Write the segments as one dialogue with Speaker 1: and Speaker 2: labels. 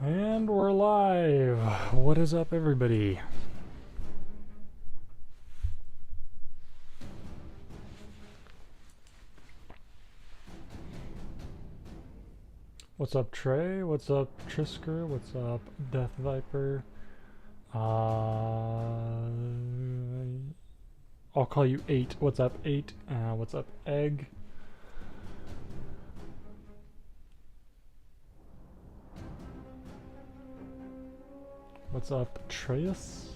Speaker 1: And we're live. What is up, everybody? What's up, Trey? What's up, Trisker? What's up, Death Viper? I'll call you 8. What's up, 8? What's up, Egg? What's up, Treyus?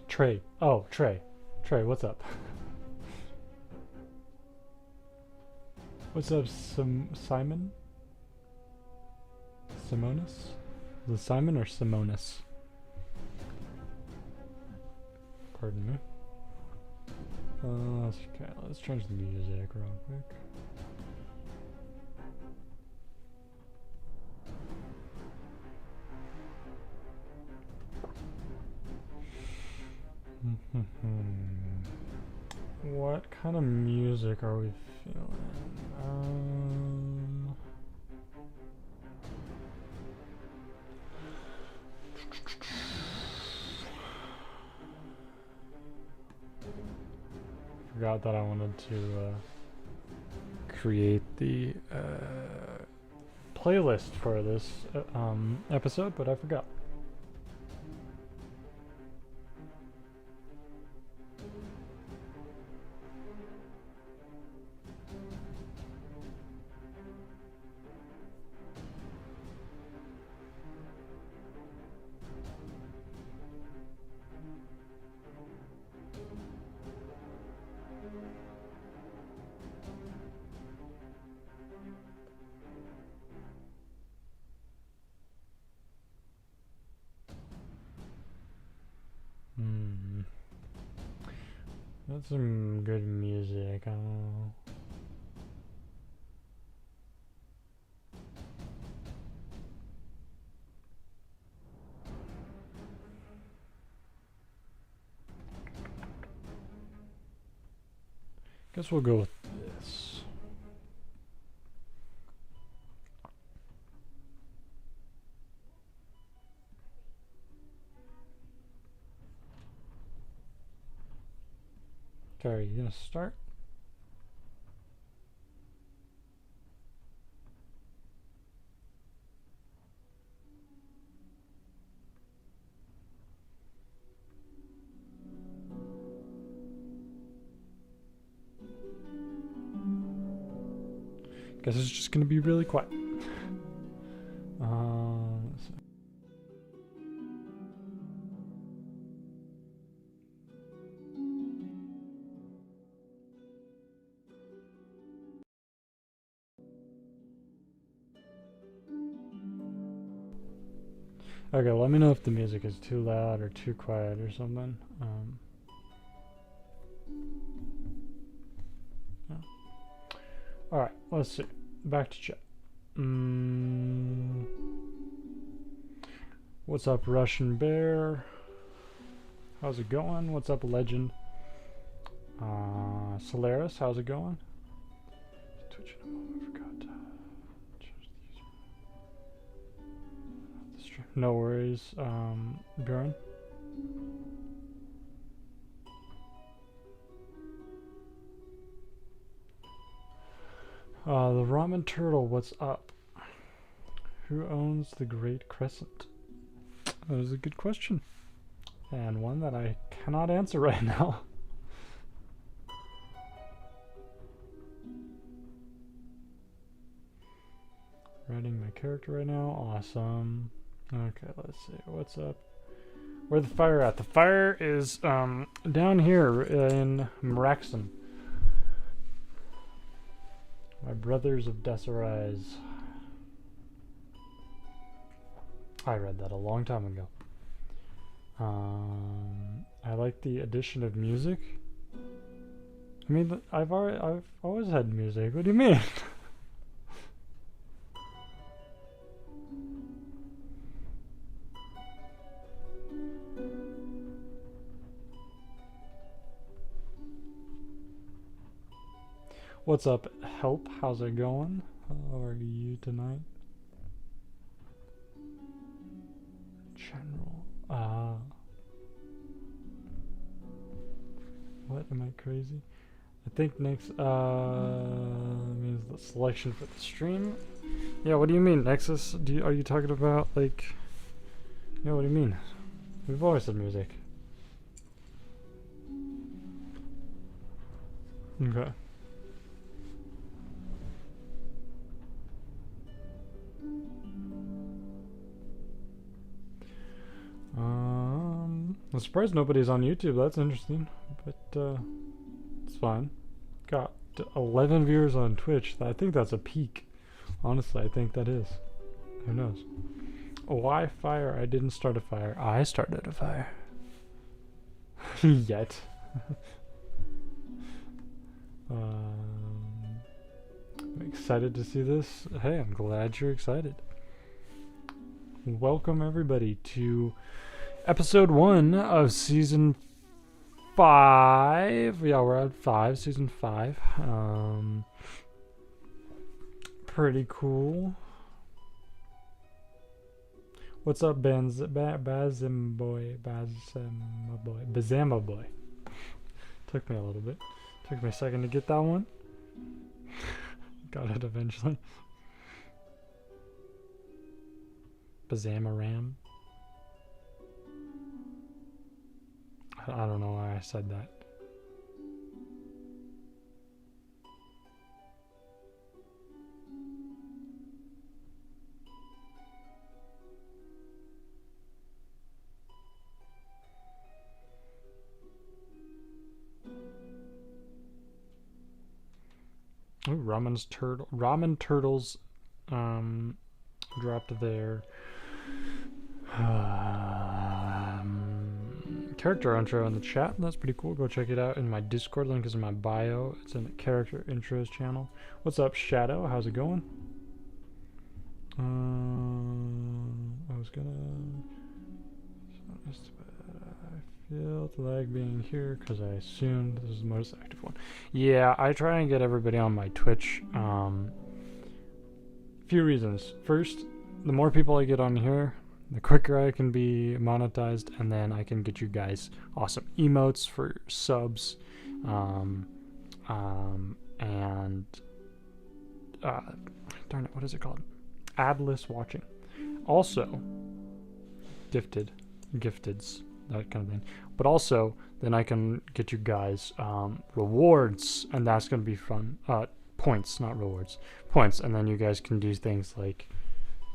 Speaker 1: Trey. Oh, Trey. Trey, what's up? What's up, Simon? Simonis? Is it Simon or Simonis? Pardon me. Okay, let's change the music real quick. What kind of music are we feeling? Forgot that I wanted to create the playlist for this episode, but I forgot. That's some good music. I don't know. Guess we'll go with this. Okay, are you gonna start? Guess it's just gonna be really quiet. Let's see. Okay, let me know if the music is too loud or too quiet or something. Yeah. Alright, let's see. Back to chat. What's up, Russian Bear? How's it going? What's up, Legend? Solaris, how's it going? Twitch in a moment, I forgot to change the user. No worries, Bjorn. The Ramen Turtle, what's up? Who owns the Great Crescent? That is a good question. And one that I cannot answer right now. Writing my character right now. Awesome. Okay, let's see. What's up? Where's the fire at? The fire is down here in Maeraxon. My brothers of Desirai's. I read that a long time ago. I like the addition of music. I mean, I've always had music. What do you mean? What's up, Help? How's it going? How are you tonight? General. What? Am I crazy? I think next means the selection for the stream. Yeah, what do you mean, Nexus? Are you talking about like? Yeah, what do you mean? We've always said music. Okay. I'm surprised nobody's on YouTube. That's interesting, but it's fine. Got 11 viewers on Twitch. I think that's a peak. Honestly, I think that is. Who knows? Why fire? I didn't start a fire. I started a fire. Yet. I'm excited to see this. Hey, I'm glad you're excited. Welcome everybody to episode 1 of season 5. Yeah, we're at 5, season 5. Pretty cool. What's up, Bazima boy? Took me a little bit. Took me a second to get that one. Got it eventually. Bazamaram. I don't know why I said that. Ooh, ramen turtles dropped there. Character intro in the chat. That's pretty cool. Go check it out in my Discord. Link is in my bio. It's in the character intros channel. What's up, Shadow? How's it going? I was gonna. I feel like being here because I assumed this is the most active one. Yeah, I try and get everybody on my Twitch. Few reasons. First, the more people I get on here, the quicker I can be monetized, and then I can get you guys awesome emotes for subs, and darn it, what is it called? Adless watching. Also, gifteds, that kind of thing. But also, then I can get you guys rewards, and that's gonna be fun. Points, not rewards. Points, and then you guys can do things like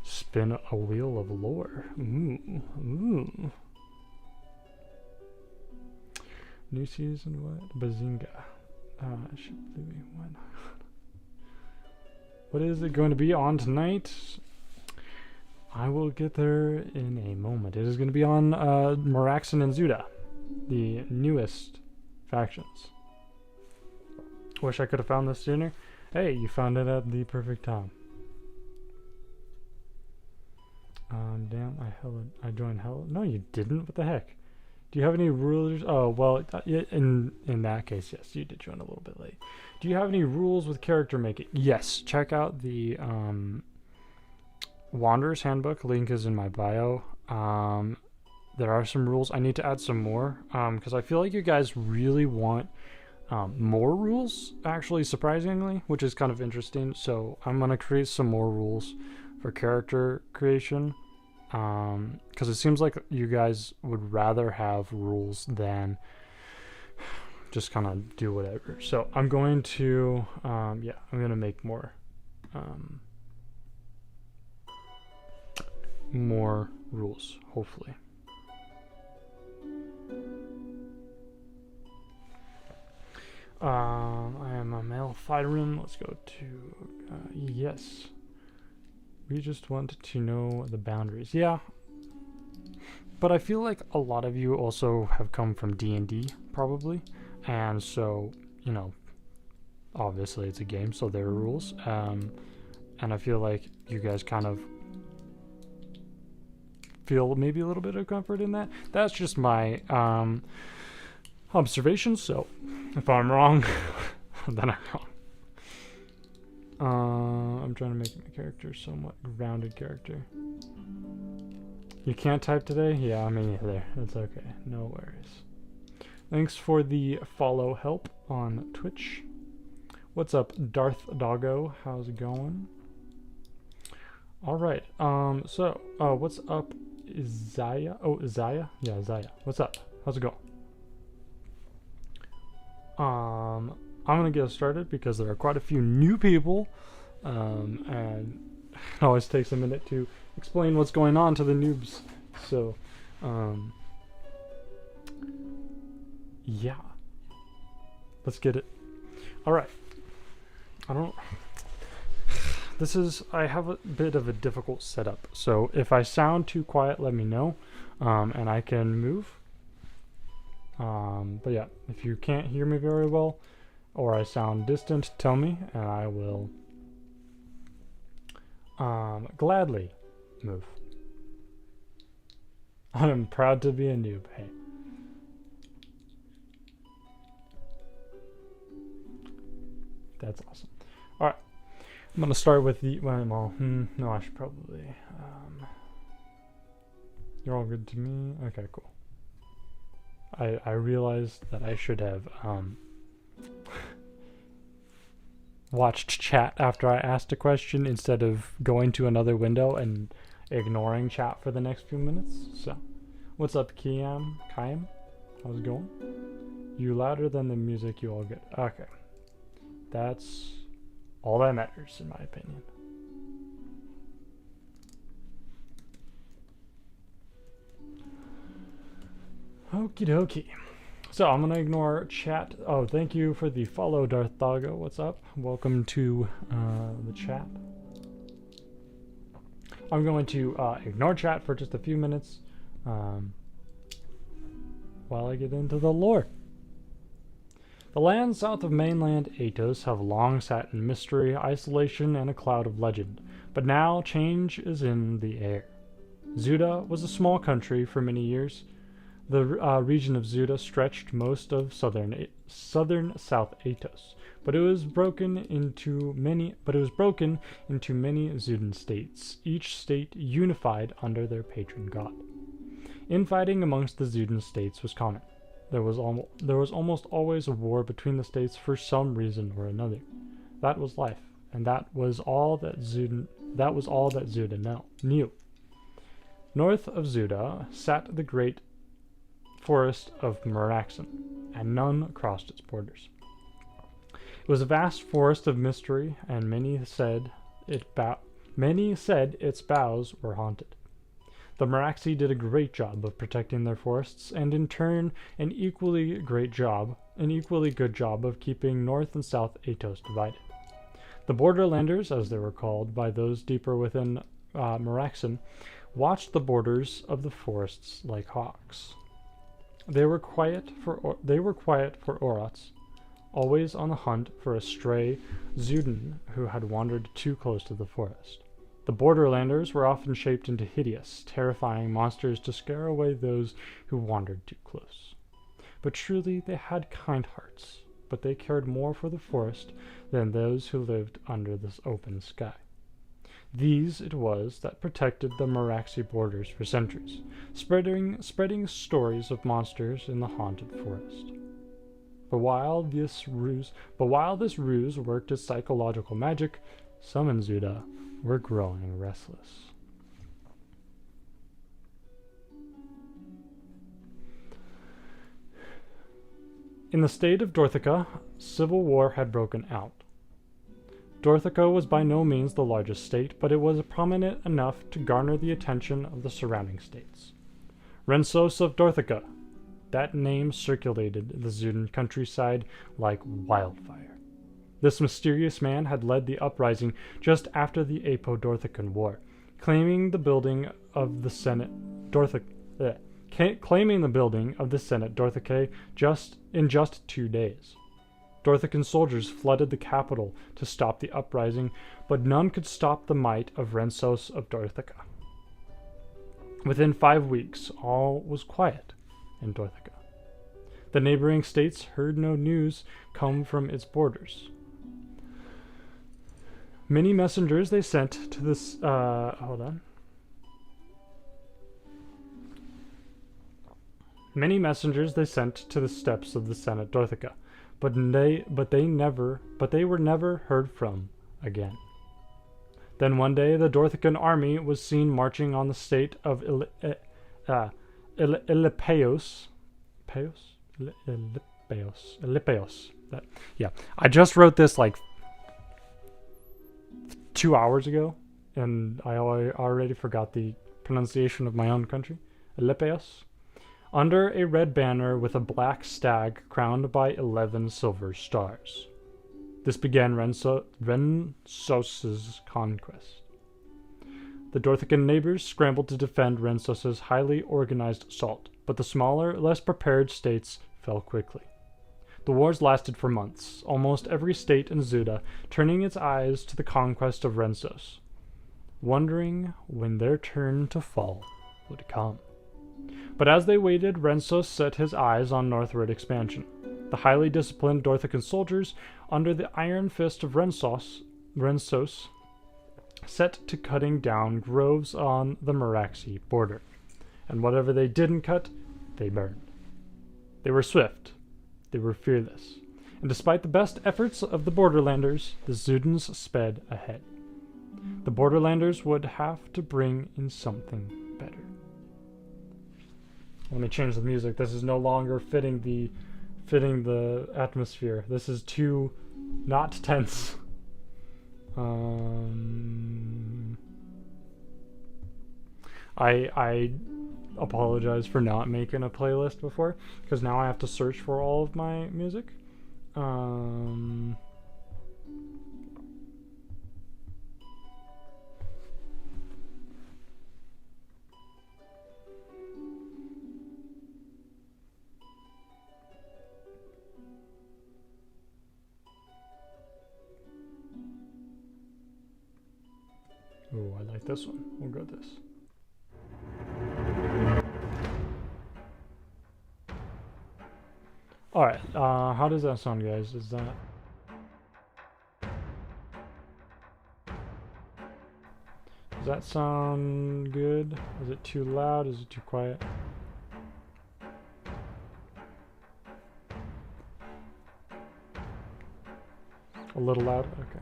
Speaker 1: spin a wheel of lore. Ooh. New season, what? Bazinga. What is it going to be on tonight? I will get there in a moment. It is going to be on Maeraxon and Zeuda, the newest factions. Wish I could have found this sooner. Hey, you found it at the perfect time. Damn, I joined hell. No, you didn't. What the heck? Do you have any rulers? Oh, well, in that case, yes, you did join a little bit late. Do you have any rules with character making? Yes, check out the Wanderer's Handbook. Link is in my bio. There are some rules. I need to add some more because I feel like you guys really want more rules, actually, surprisingly, which is kind of interesting. So I'm going to create some more rules for character creation. Because it seems like you guys would rather have rules than just kind of do whatever. So I'm going to, I'm going to make more rules, hopefully. I am a male fighterman. Let's go to, yes. We just want to know the boundaries. Yeah. But I feel like a lot of you also have come from D&D, probably. And so, you know, obviously it's a game, so there are rules. And I feel like you guys kind of feel maybe a little bit of comfort in that. That's just my observation. So if I'm wrong, then I'm wrong. I'm trying to make my character somewhat grounded character. You can't type today? Yeah, me neither. It's okay. No worries. Thanks for the follow help on Twitch. What's up, Darth Doggo? How's it going? All right. So, what's up, Isaiah? Oh, Isaiah? Yeah, Isaiah. What's up? How's it going? I'm gonna get started because there are quite a few new people, and it always takes a minute to explain what's going on to the noobs. So, yeah, let's get it. All right. I have a bit of a difficult setup, so if I sound too quiet, let me know, and I can move. But yeah, if you can't hear me very well, or I sound distant, tell me, and I will gladly move. I'm proud to be a noob, hey. That's awesome. Alright, I'm gonna start with the, no, I should probably, you're all good to me? Okay, cool. I realized that I should have, watched chat after I asked a question instead of going to another window and ignoring chat for the next few minutes. So, what's up, Kiam? How's it going? You louder than the music, you all get. Okay. That's all that matters, in my opinion. Okie dokie. So I'm gonna ignore chat. Oh, thank you for the follow, Darth Doggo. What's up? Welcome to the chat. I'm going to ignore chat for just a few minutes while I get into the lore. The lands south of mainland Atos have long sat in mystery, isolation, and a cloud of legend, but now change is in the air. Zeuda was a small country for many years. The region of Zeuda stretched most of southern South Atos, but it was broken into many Zeudan states, each state unified under their patron god. Infighting amongst the Zeudan states was common. There was almost always a war between the states for some reason or another. That was life, and that was all that Zeuda knew. North of Zeuda sat the great forest of Maeraxon, and none crossed its borders. It was a vast forest of mystery, and many said its boughs were haunted. The Maeraxi did a great job of protecting their forests, and in turn an equally good job of keeping North and South Atos divided. The Borderlanders, as they were called by those deeper within Maeraxon, watched the borders of the forests like hawks. They were quiet for Orrots, always on the hunt for a stray Zeudan who had wandered too close to the forest. The Borderlanders were often shaped into hideous, terrifying monsters to scare away those who wandered too close. But truly they had kind hearts, but they cared more for the forest than those who lived under this open sky. These it was that protected the Maeraxi borders for centuries, spreading stories of monsters in the haunted forest. But while this ruse worked as psychological magic, some in Zeuda were growing restless. In the state of Dorthica, civil war had broken out. Dorthica was by no means the largest state, but it was prominent enough to garner the attention of the surrounding states. Rensos of Dorthica, that name circulated the Zeudan countryside like wildfire. This mysterious man had led the uprising just after the Apo-Dorthican War, claiming the building of the Senate Dorthicae in just 2 days. Dorthican soldiers flooded the capital to stop the uprising, but none could stop the might of Rensos of Dorthica. Within 5 weeks, all was quiet in Dorthica. The neighboring states heard no news come from its borders. Many messengers they sent to this, Many messengers they sent to the steps of the Senate Dorthica, but they were never heard from again. Then one day the Dorthican army was seen marching on the state of Ilipeos. Ilipeos. Yeah, I just wrote this like 2 hours ago, and I already forgot the pronunciation of my own country. Ilipeos. Under a red banner with a black stag crowned by 11 silver stars. This began Rensos's conquest. The Dorthican neighbors scrambled to defend Rensos's highly organized assault, but the smaller, less prepared states fell quickly. The wars lasted for months, almost every state in Zeuda turning its eyes to the conquest of Rensos, wondering when their turn to fall would come. But as they waited, Rensos set his eyes on northward expansion. The highly disciplined Dorthican soldiers, under the iron fist of Rensos, set to cutting down groves on the Maeraxon border. And whatever they didn't cut, they burned. They were swift. They were fearless. And despite the best efforts of the Borderlanders, the Zeudans sped ahead. The Borderlanders would have to bring in something better. Let me change the music. This is no longer fitting the atmosphere. This is too not tense. I apologize for not making a playlist before, because now I have to search for all of my music. Oh, I like this one. We'll go with this. Alright, how does that sound, guys? Does that sound good? Is it too loud? Is it too quiet? A little loud? Okay.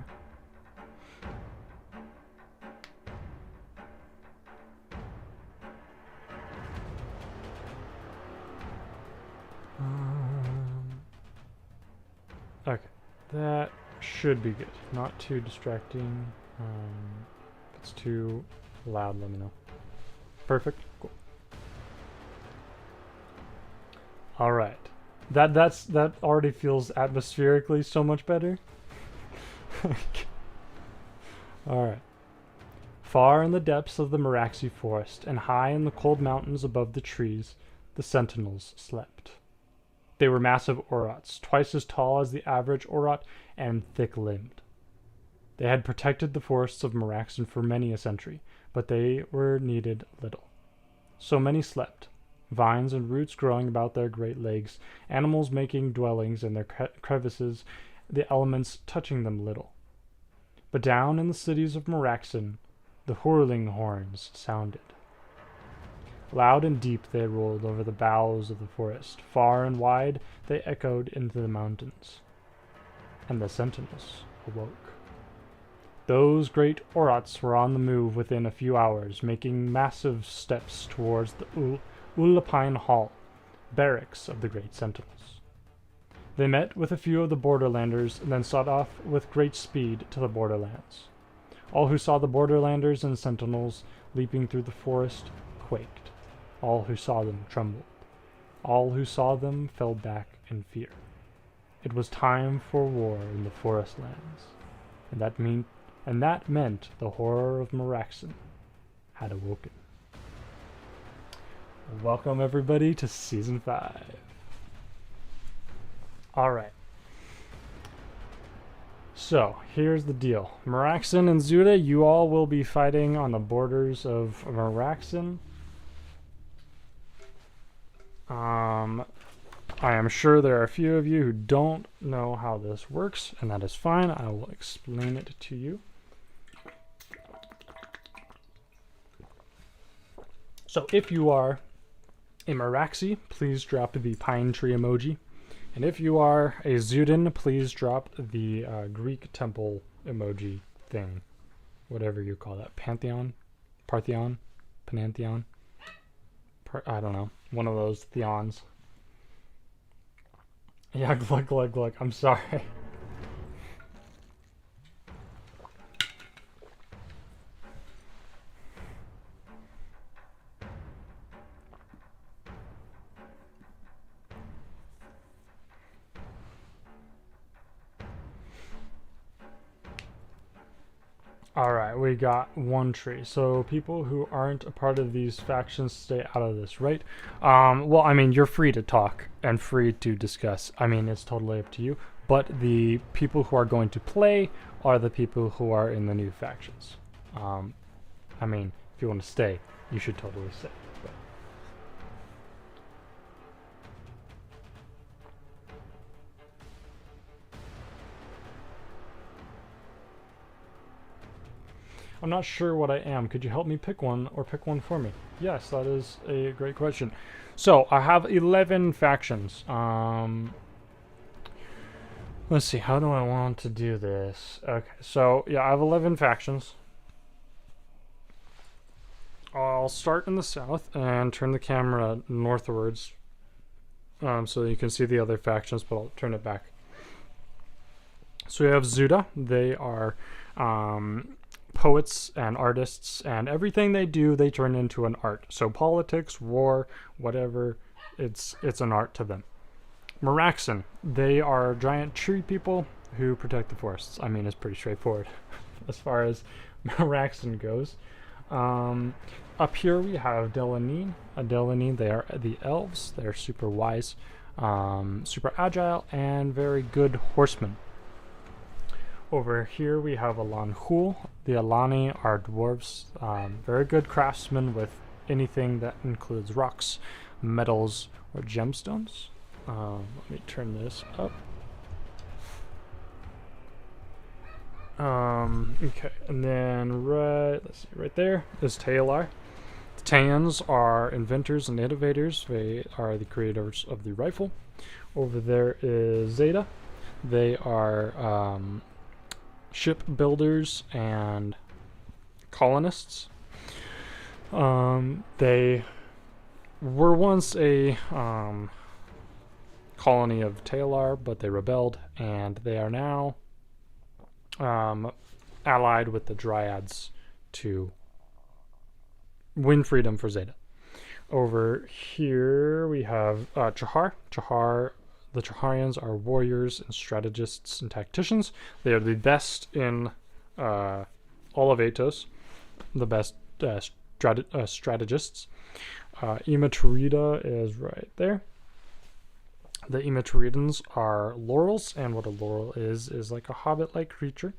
Speaker 1: Okay, that should be good. Not too distracting. If it's too loud, let me know. Perfect. Cool. All right, that already feels atmospherically so much better. All right. Far in the depths of the Maeraxon forest and high in the cold mountains above the trees, the sentinels slept. They were massive Orrots, twice as tall as the average Orrot and thick-limbed. They had protected the forests of Maeraxon for many a century, but they were needed little. So many slept, vines and roots growing about their great legs, animals making dwellings in their crevices, the elements touching them little. But down in the cities of Maeraxon, the whirling horns sounded. Loud and deep they rolled over the boughs of the forest. Far and wide they echoed into the mountains. And the sentinels awoke. Those great Orrots were on the move within a few hours, making massive steps towards the Ulapine Hall, barracks of the great sentinels. They met with a few of the Borderlanders and then set off with great speed to the Borderlands. All who saw the Borderlanders and sentinels leaping through the forest quaked. All who saw them trembled. All who saw them fell back in fear. It was time for war in the forest lands, and that meant the horror of Maeraxon had awoken. Welcome everybody to Season 5. Alright. So, here's the deal. Maeraxon and Zeuda, you all will be fighting on the borders of Maeraxon. I am sure there are a few of you who don't know how this works, and that is fine. I will explain it to you. So if you are a Maeraxi, please drop the pine tree emoji. And if you are a Zeudan, please drop the Greek temple emoji thing. Whatever you call that. Pantheon? Partheon? Pantheon? I don't know. One of those theons. Yeah, glug. I'm sorry. Alright, we got one tree. So people who aren't a part of these factions stay out of this, right? Well, I mean, you're free to talk and free to discuss. I mean, it's totally up to you. But the people who are going to play are the people who are in the new factions. I mean, if you want to stay, you should totally stay. But I'm not sure what I am. Could you help me pick one or pick one for me? Yes, that is a great question. So I have 11 factions. Let's see, how do I want to do this? Okay, so yeah, I have 11 factions. I'll start in the south and turn the camera northwards so you can see the other factions, but I'll turn it back. So we have Zeuda. They are poets and artists, and everything they do, they turn into an art. So politics, war, whatever, it's an art to them. Maeraxon, they are giant tree people who protect the forests. I mean, it's pretty straightforward as far as Maeraxon goes. Up here we have Anŷn. They are the elves. They're super wise, super agile, and very good horsemen. Over here we have Alân Khûl. The Alani are dwarves, very good craftsmen with anything that includes rocks, metals, or gemstones. Let me turn this up. Okay, and then right there is Taealar. The Taeans are inventors and innovators. They are the creators of the rifle. Over there is Zeda. They are ship builders and colonists. They were once a colony of Taealar, but they rebelled, and they are now allied with the dryads to win freedom for Zeda. Over here we have Chahar. The Chaharians are warriors and strategists and tacticians. They are the best in all of Atos, the best strategists. Ima Turida is right there. The Ima Turidans are Laurels, and what a Laurel is like a hobbit-like creature,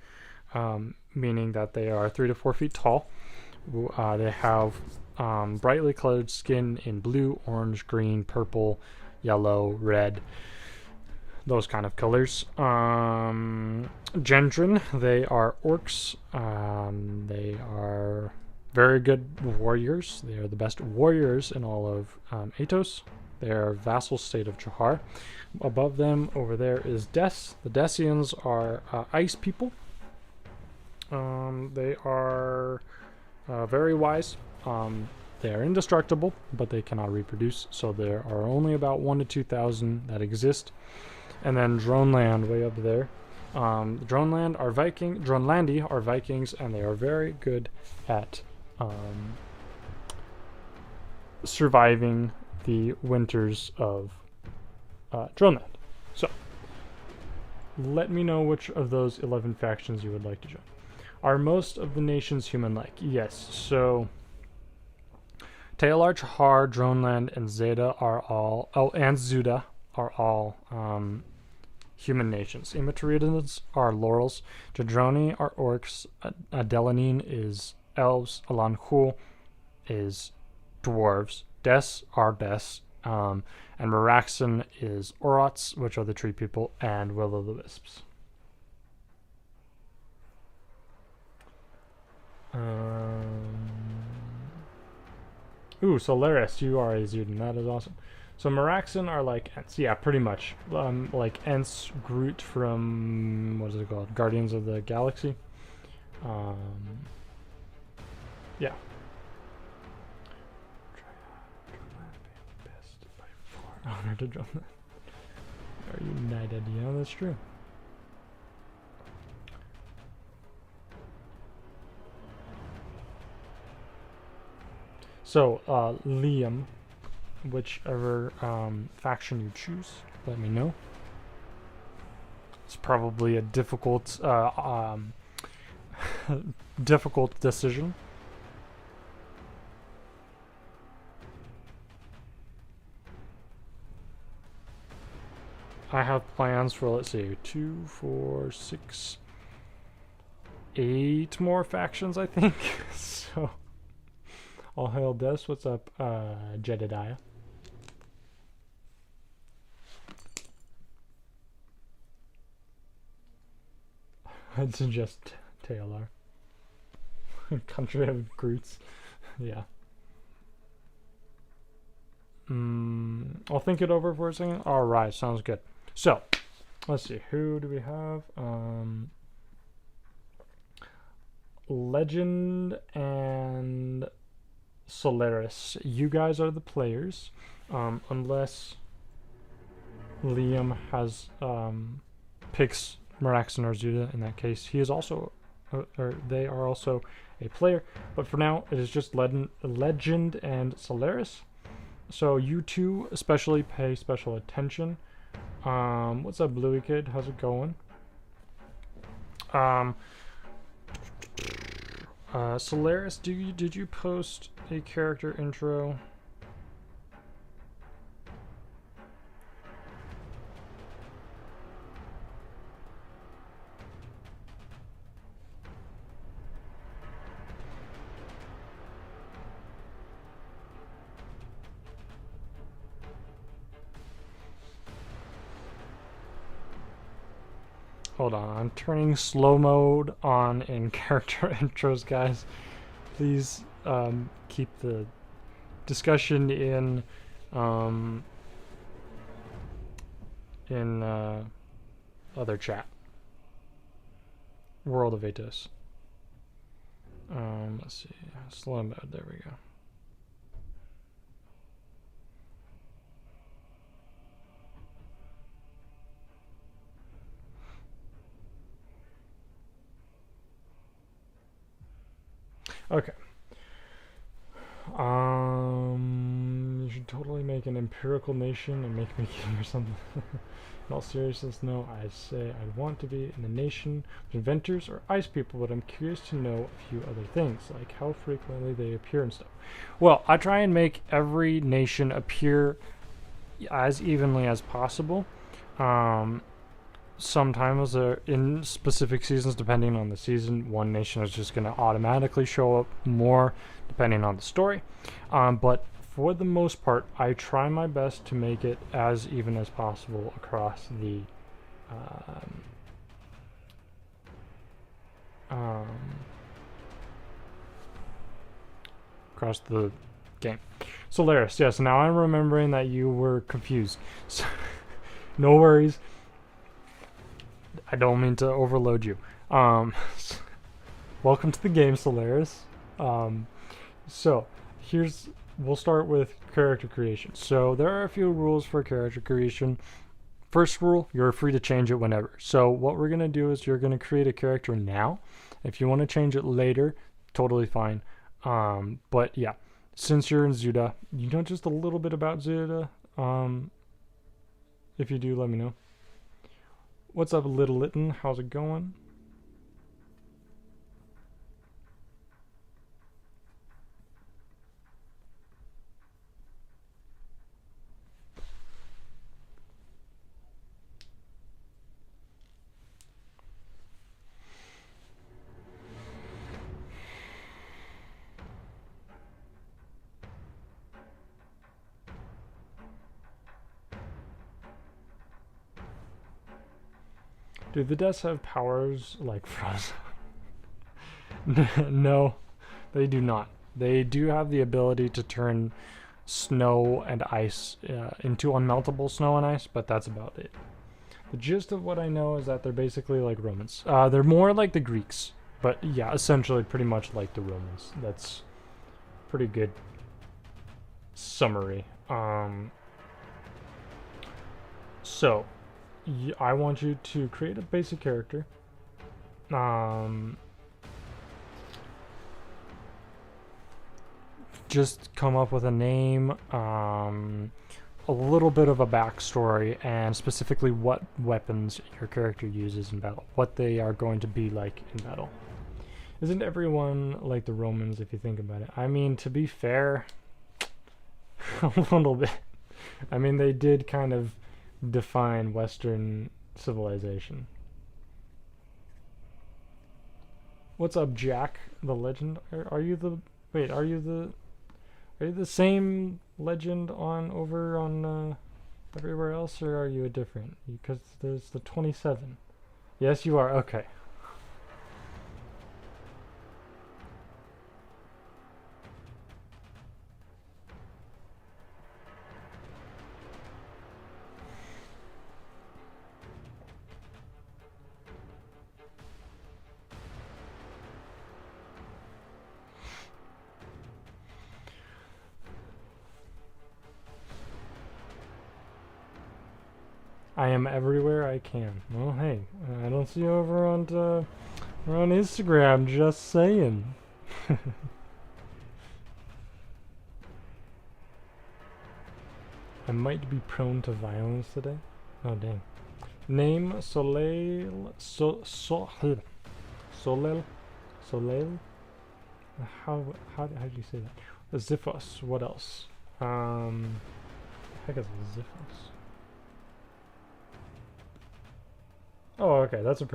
Speaker 1: meaning that they are 3 to 4 feet tall. They have brightly colored skin in blue, orange, green, purple, yellow, red, those kind of colors. Gendron, they are orcs. They are very good warriors. They are the best warriors in all of Atos. They are vassal state of Chahar. Above them, over there, is Des. The Decians are ice people. They are very wise. They are indestructible, but they cannot reproduce, so there are only about 1 to 2,000 that exist. And then Drœnland, way up there. Drœnlandi are Vikings, and they are very good at surviving the winters of Drønland. So, let me know which of those 11 factions you would like to join. Are most of the nations human-like? Yes. So, Taealar, Chahar, Drønland, and Zeda are all... Oh, and Zeuda are all human nations. Ima Turidas are Laurels. Gendroni are orcs. Anŷn is elves. Alân Khûl is dwarves. Des are Des. And Maeraxon is Orrots, which are the tree people, and will-o'-the-wisps. Ooh, Solaris, you are a Zeuda. That is awesome. So Maeraxon are like Ents. Yeah, pretty much. Like Ents, Groot from, what is it called? Guardians of the Galaxy. Yeah. Best by far. Honor to Drønland. Are united. Yeah, that's true. So, Liam, whichever faction you choose, let me know. It's probably a difficult, difficult decision. I have plans for, let's see, 2, 4, 6, 8 more factions, I think. So, all hail Des. What's up, Jedediah? I'd suggest Taealar. Country of Groots. Yeah. I'll think it over for a second. Alright, sounds good. So, let's see. Who do we have? Legend and Solaris. You guys are the players. Unless Liam has picks Maeraxon or Zeuda. In that case, he is also, or they are also a player. But for now, it is just Legend and Solaris. So you two especially pay special attention. What's up, Bluey Kid? How's it going? Solaris, did you post a character intro? Hold on, I'm turning slow mode on in character intros, guys. Please keep the discussion in other chat. World of Atos. Let's see, slow mode. There we go. Okay. You should totally make an empirical nation and make me king or something. In all seriousness, no, I say I'd want to be in a nation of inventors or ice people, but I'm curious to know a few other things, like how frequently they appear and stuff. Well, I try and make every nation appear as evenly as possible. Sometimes in specific seasons, depending on the season, one nation is just going to automatically show up more depending on the story. But for the most part, I try my best to make it as even as possible across the game. Solaris, yes, now I'm remembering that you were confused. So no worries. I don't mean to overload you. Welcome to the game, Solaris. So we'll start with character creation. So there are a few rules for character creation. First rule, you're free to change it whenever. So what we're gonna do is you're gonna create a character now. If you want to change it later, totally fine. But yeah, since you're in Zeuda, you know just a little bit about Zeuda. If you do, let me know. What's up, Little Litten? How's it going? Do the Deaths have powers like Frozen? No, they do not. They do have the ability to turn snow and ice into unmeltable snow and ice, but that's about it. The gist of what I know is that they're basically like Romans. They're more like the Greeks, but yeah, essentially pretty much like the Romans. That's pretty good summary. So, I want you to create a basic character. Just come up with a name, a little bit of a backstory, and specifically what weapons your character uses in battle, what they are going to be like in battle. Isn't everyone like the Romans if you think about it? I mean, to be fair, a little bit. I mean, they did kind of define Western civilization. What's up, Jack the Legend? Are you the... Wait, are you the same legend over on everywhere else, or are you a different? Because there's the 27. Yes, you are. Okay. I am everywhere I can. Well, hey, I don't see you over on Instagram. Just saying. I might be prone to violence today. Oh dang. Name Soleil. Soleil. How do you say that? Ziphos. What else? Heck is Ziphos? Oh, okay, that's a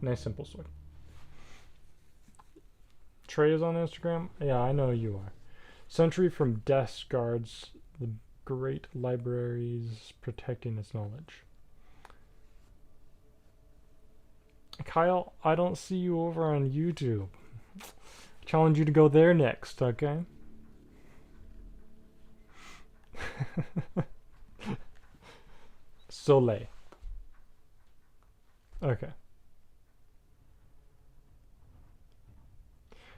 Speaker 1: nice simple sword. Trey is on Instagram? Yeah, I know you are. Sentry from desk guards the great libraries protecting its knowledge. Kyle, I don't see you over on YouTube. Challenge you to go there next, okay? Soleil. Okay.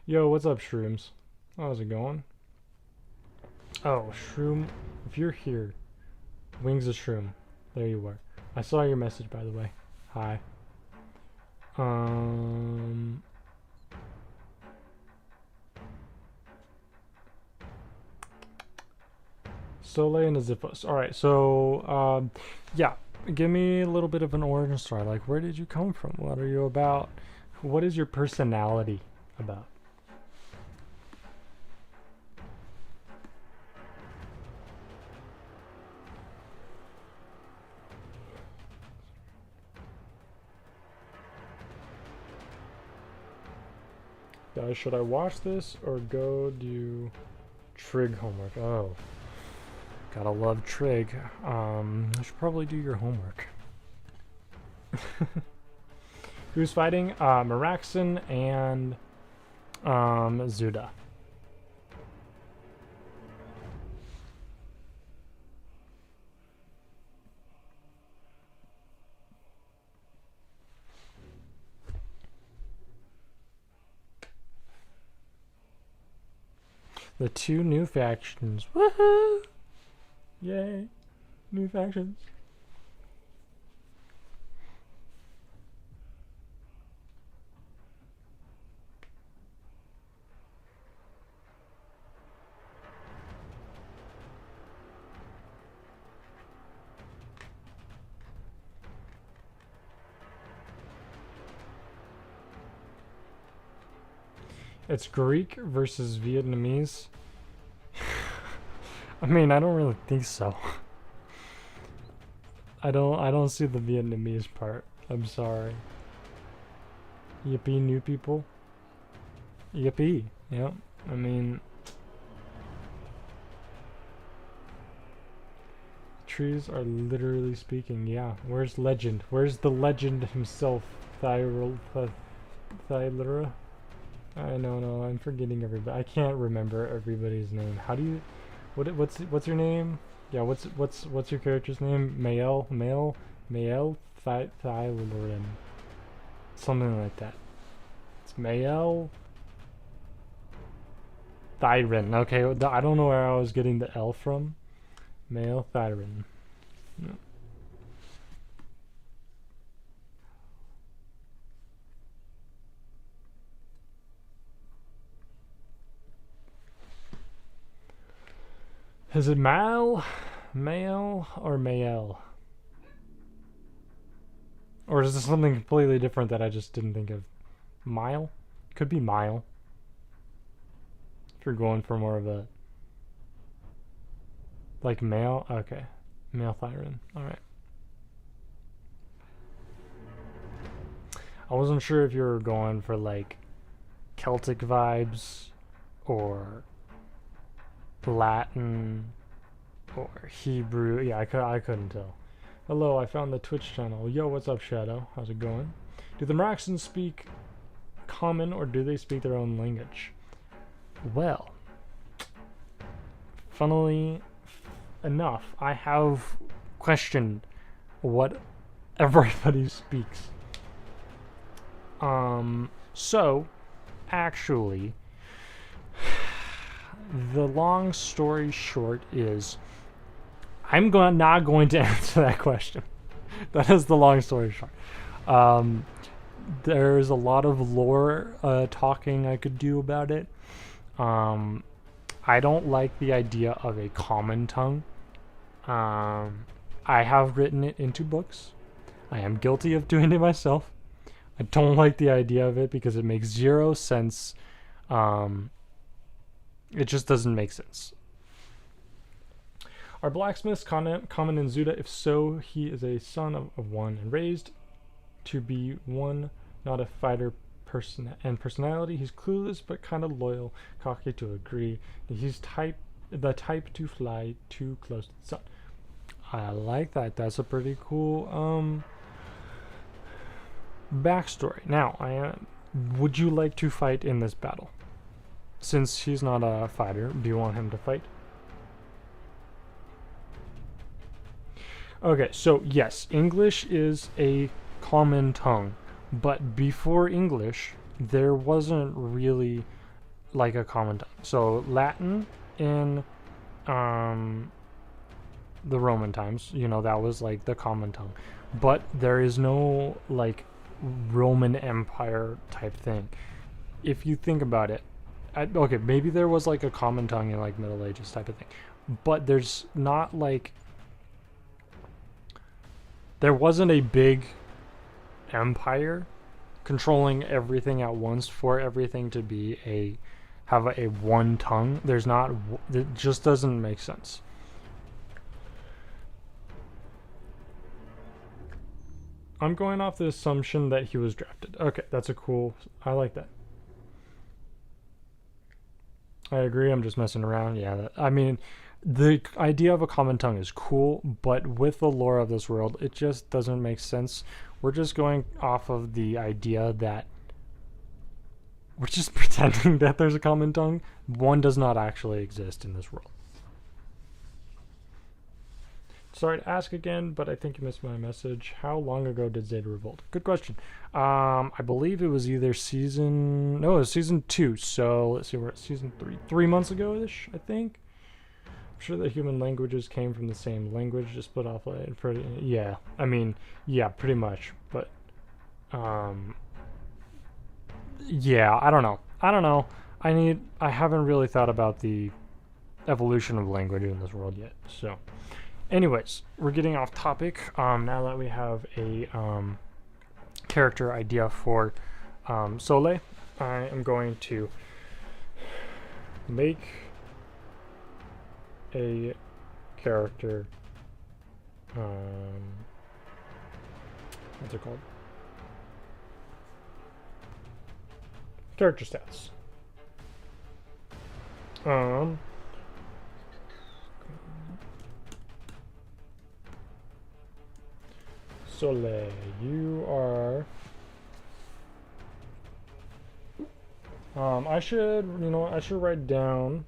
Speaker 1: Yo, what's up, Shrooms? How's it going? Oh, Shroom. If you're here, Wings of Shroom. There you are. I saw your message, by the way. Hi. Soleil and Ziphos. Alright, so, yeah. Give me a little bit of an origin story. Like, where did you come from? What are you about? What is your personality about? Guys, should I watch this or go do Trig homework? Oh. Gotta love Trig. I should probably do your homework. Who's fighting? Maeraxon and Zeuda. The two new factions. Woohoo! Yay! New factions. It's Greek versus Vietnamese. I mean, I don't really think so. I don't see the Vietnamese part. I'm sorry. Yippee, new people. Yippee. Yep. I mean, trees are literally speaking. Yeah. Where's legend? Where's the legend himself? Taealar. I know, no, I'm forgetting everybody. I can't remember everybody's name. How do you? What's your name? Yeah, what's your character's name? Mael, Thylorin, something like that. It's Mael Thyrin. Okay, I don't know where I was getting the L from. Mael Thyrin. No. Is it Mal, or Mael? Or is this something completely different that I just didn't think of? Mile? Could be Mile. If you're going for more of a... Like male? Okay. Male Thyrin. Alright. I wasn't sure if you were going for like Celtic vibes or Latin or Hebrew. Yeah, I couldn't tell. Hello, I found the Twitch channel. Yo, what's up, Shadow? How's it going? Do the Maeraxons speak common or do they speak their own language? Well, funnily enough, I have questioned what everybody speaks. So, actually, the long story short is not going to answer that question. That is the long story short. There's a lot of lore talking I could do about it. I don't like the idea of a common tongue. I have written it into books. I am guilty of doing it myself. I don't like the idea of it because it makes zero sense. It just doesn't make sense. Are blacksmiths common in Zeuda? If so, he is a son of one and raised to be one, not a fighter person and personality. He's clueless but kind of loyal, cocky to agree. He's the type to fly too close to the sun. I like that. That's a pretty cool backstory. Now, would you like to fight in this battle? Since he's not a fighter, do you want him to fight? Okay, so yes, English is a common tongue, but before English, there wasn't really like a common tongue. So Latin in the Roman times, that was like the common tongue, but there is no like Roman Empire type thing. If you think about it, okay, maybe there was like a common tongue in like Middle Ages type of thing, but there's not like, there wasn't a big empire controlling everything at once for everything to be have a one tongue. There's not, it just doesn't make sense. I'm going off the assumption that he was drafted. Okay, that's I like that. I agree, I'm just messing around. Yeah, I mean, the idea of a common tongue is cool, but with the lore of this world, it just doesn't make sense. We're just going off of the idea that we're just pretending that there's a common tongue. One does not actually exist in this world. Sorry to ask again, but I think you missed my message. How long ago did Zeda revolt? Good question. I believe it was either season 2. So let's see, we're at season 3. 3 months ago-ish, I think. I'm sure that human languages came from the same language, just split off. Yeah, I mean, yeah, pretty much. But, yeah, I don't know. I haven't really thought about the evolution of language in this world yet, so... Anyways, we're getting off topic. Now that we have a character idea for Sole, I am going to make a character. What's it called? Character stats. Sole, you are I should, you know, I should write down.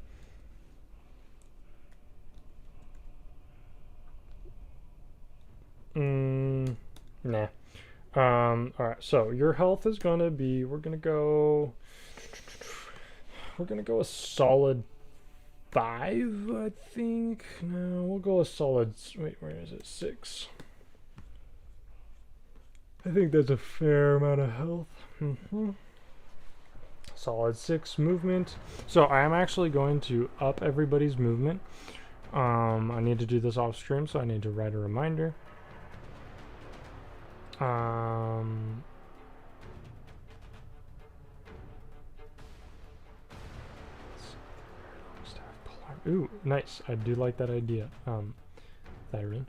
Speaker 1: Nah. All right. So your health is gonna be. We're gonna go. We're gonna go a solid 5, I think. No, we'll go a solid. Wait, where is it? 6. I think that's a fair amount of health. Solid 6 movement. So I am actually going to up everybody's movement. I need to do this off stream, so I need to write a reminder. Ooh, nice. I do like that idea. Thyrin.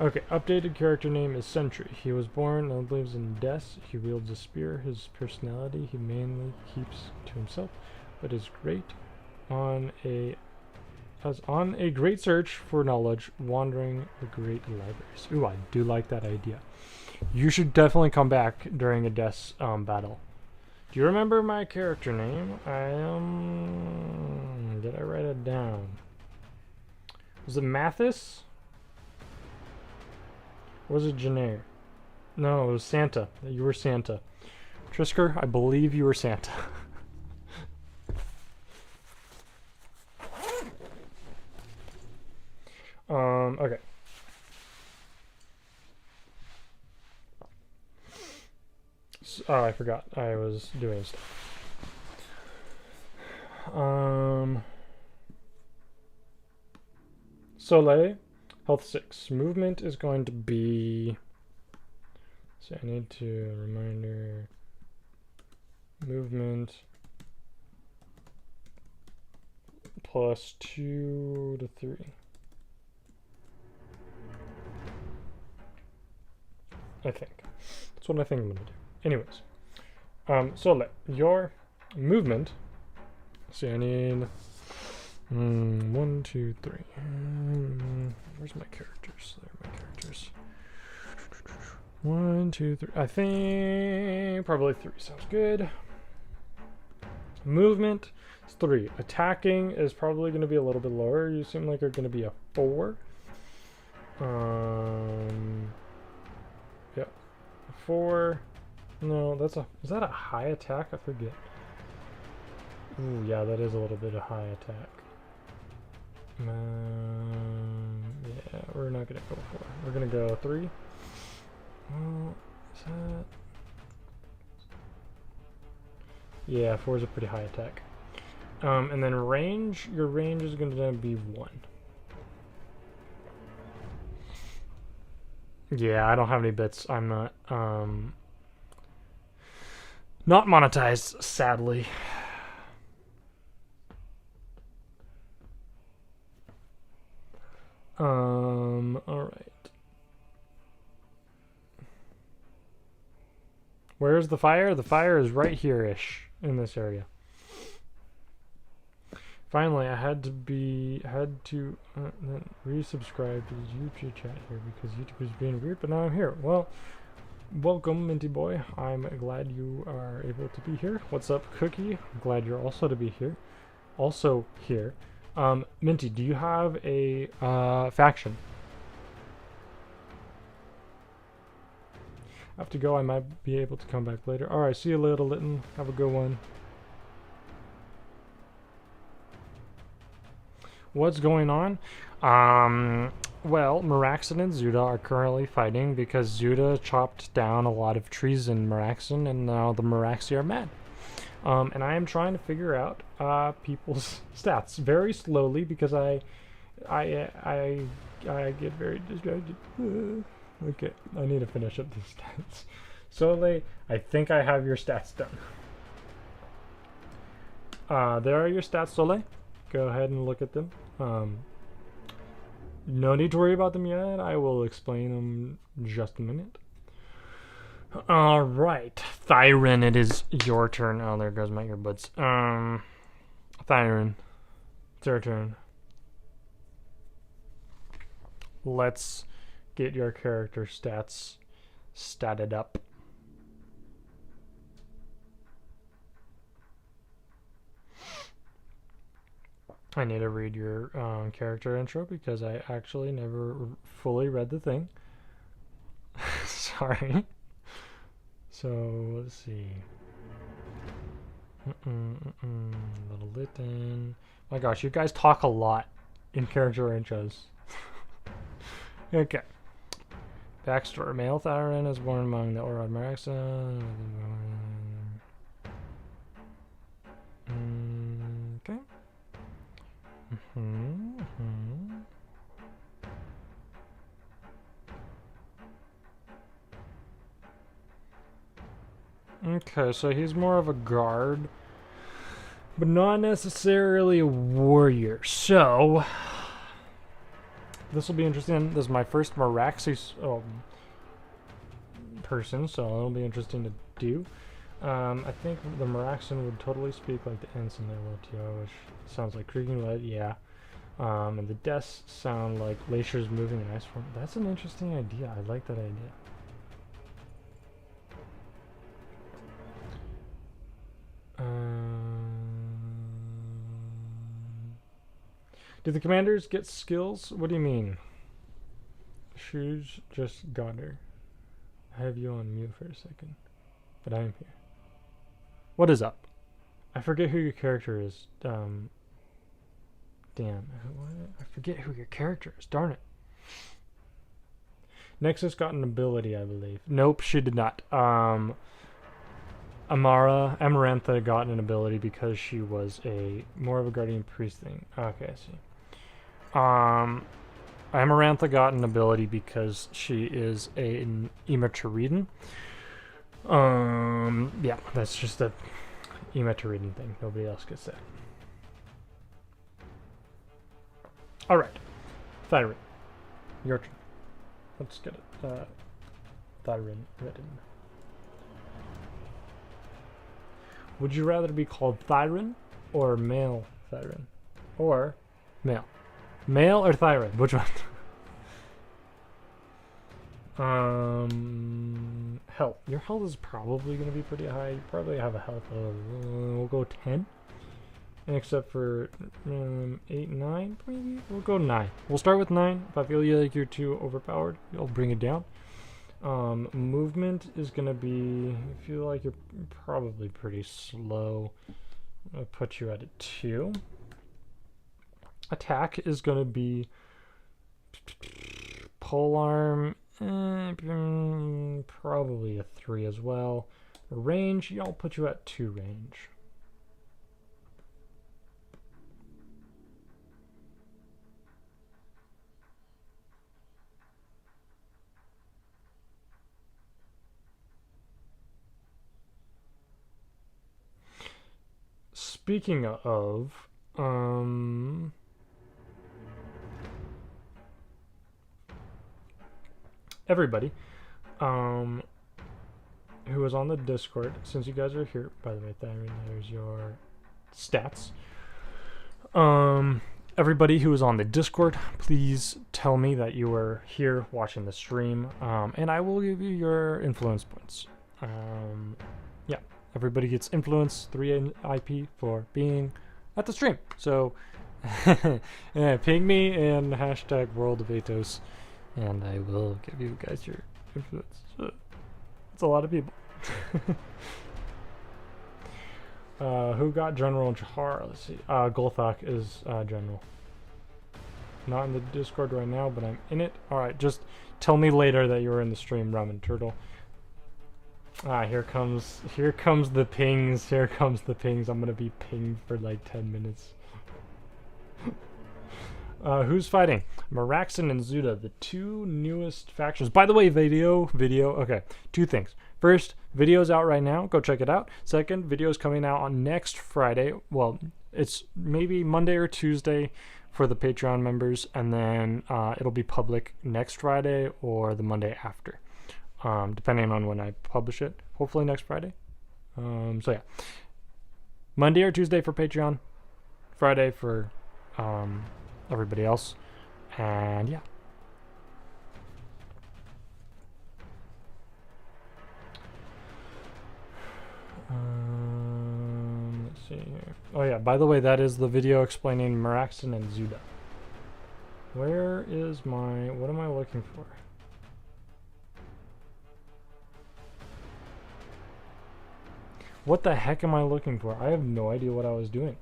Speaker 1: Okay, updated character name is Sentry. He was born and lives in Des. He wields a spear. His personality he mainly keeps to himself, but is great on a great search for knowledge, wandering the great libraries. Ooh, I do like that idea. You should definitely come back during a Des battle. Do you remember my character name? Did I write it down? Was it Mathis? Or was it Janair? No, it was Santa. You were Santa. Trisker, I believe you were Santa. Okay. Oh, I forgot. I was doing stuff. Soleil, health 6. Movement is going to be. So I need to reminder. Movement plus 2 to 3. I think. That's what I think I'm gonna do. Anyways. Soleil, your movement. See, I need 1, 2, 3. Where's my characters? There are my characters. 1, 2, 3. I think probably 3 sounds good. Movement is 3. Attacking is probably going to be a little bit lower. You seem like you're going to be a 4. Yeah, 4. No, that's a. Is that a high attack? I forget. Ooh, yeah, that is a little bit of high attack. Yeah, we're not gonna go 4. We're gonna go 3. Well, is that? Yeah, 4 is a pretty high attack. And then range. Your range is gonna be 1. Yeah, I don't have any bits. I'm not monetized, sadly. Alright. Where's the fire? The fire is right here-ish in this area. Finally, I had to resubscribe to the YouTube chat here because YouTube was being weird, but now I'm here. Well, welcome, Minty Boy. I'm glad you are able to be here. What's up, Cookie? I'm glad you're also to be here. Also here. Minty, do you have a faction? I have to go. I might be able to come back later. Alright, see you later, Litton. Have a good one. What's going on? Well, Maeraxon and Zeuda are currently fighting because Zeuda chopped down a lot of trees in Maeraxon, and now the Maeraxi are mad. And I am trying to figure out people's stats very slowly because I get very distracted. Okay, I need to finish up these stats. Soleil, I think I have your stats done. There are your stats, Soleil. Go ahead and look at them. No need to worry about them yet. I will explain them in just a minute. Alright, Thyrin, it is your turn. Oh, there goes my earbuds. Thyrin, it's your turn. Let's get your character stats statted up. I need to read your character intro because I actually never fully read the thing. Sorry. So let's see. Little Litten. My gosh, you guys talk a lot in character intros. Okay. Backstory. Male Tharin is born among the Orrod Maeraxon. Okay. Okay, so he's more of a guard, but not necessarily a warrior. So this will be interesting. This is my first Maeraxon person, so it'll be interesting to do. I think the Maeraxon would totally speak like the Ensign they will too, which sounds like creaking lead, yeah. And the deaths sound like glaciers moving in ice form. That's an interesting idea. I like that idea. Do the commanders get skills? What do you mean? Shoes just got her. I have you on mute for a second, but I am here. What is up? I forget who your character is. Damn. I forget who your character is. Darn it. Nexus got an ability, I believe. Nope, she did not. Amarantha got an ability because she was more of a guardian priest thing. Okay, I see. Amarantha got an ability because she is an Ima Turida. Yeah, that's just a Ima Turida thing. Nobody else gets that. Alright. Thyrin. Your turn. Let's get it. Thyrin written. Would you rather be called Thyrin or male Thyrin? Or male? Male or Thyrin? Which one? Health. Your health is probably going to be pretty high. You probably have a health of, we'll go 10. Except for 8, 9, maybe? We'll go 9. We'll start with 9. If I feel like you're too overpowered, I'll bring it down. Movement is going to be, I feel like you're probably pretty slow. I'll put you at a 2. Attack is going to be polearm, probably a 3 as well. Range, I'll put you at 2 range. Speaking of, everybody, who is on the Discord, since you guys are here, by the way, there's your stats. Everybody who is on the Discord, please tell me that you are here watching the stream, and I will give you your influence points. Yeah, everybody gets influence 3 IP for being at the stream. So, yeah, ping me and hashtag World of Atos, and I will give you guys your influence. It's a lot of people. Who got General and Chahar? Let's see. Golthok is General. Not in the Discord right now, but I'm in it. Alright, just tell me later that you're in the stream, Ramen Turtle. Here comes the pings. Here comes the pings. I'm gonna be pinged for like 10 minutes. Who's fighting? Maeraxon and Zeuda, the 2 newest factions. By the way, video. Okay, 2 things. First, video's out right now. Go check it out. Second, video's coming out on next Friday. Well, it's maybe Monday or Tuesday for the Patreon members, and then it'll be public next Friday or the Monday after, depending on when I publish it. Hopefully next Friday. So yeah, Monday or Tuesday for Patreon, Friday for everybody else, and yeah. Let's see here. Oh yeah, by the way, that is the video explaining Maeraxon and Zeuda. Where is my... what am I looking for? What the heck am I looking for? I have no idea what I was doing.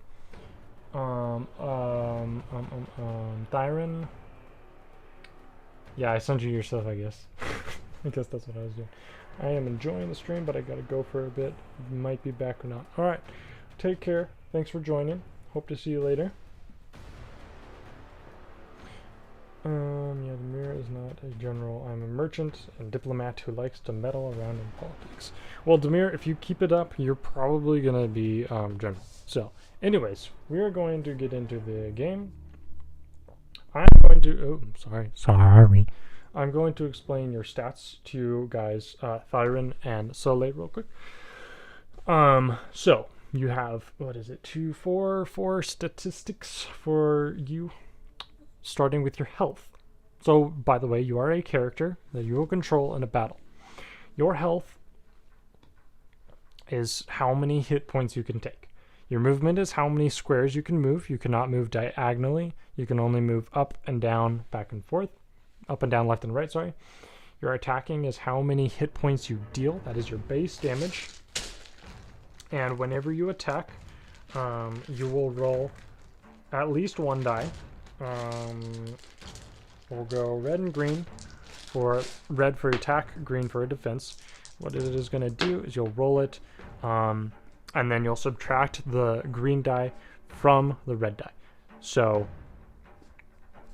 Speaker 1: Thyron. Yeah, I sent you your stuff, I guess. I guess that's what I was doing. I am enjoying the stream, but I gotta go for a bit. Might be back or not. Alright, take care. Thanks for joining. Hope to see you later. Yeah, the mirror is not a general. I'm a merchant and diplomat who likes to meddle around in politics. Well, Demir, if you keep it up, you're probably gonna be general. So, anyways, we are going to get into the game. I'm going to... oh, sorry. I'm going to explain your stats to you guys, Thyron and Soleil, real quick. So, you have, what is it, 4 statistics for you, starting with your health. So, by the way, you are a character that you will control in a battle. Your health is how many hit points you can take. Your movement is how many squares you can move. You cannot move diagonally. You can only move up and down, back and forth. Up and down, left and right, sorry. Your attacking is how many hit points you deal. That is your base damage. And whenever you attack, you will roll at least 1 die. We'll go red and green. For red for attack, green for a defense. What it is going to do is you'll roll it, and then you'll subtract the green die from the red die. So,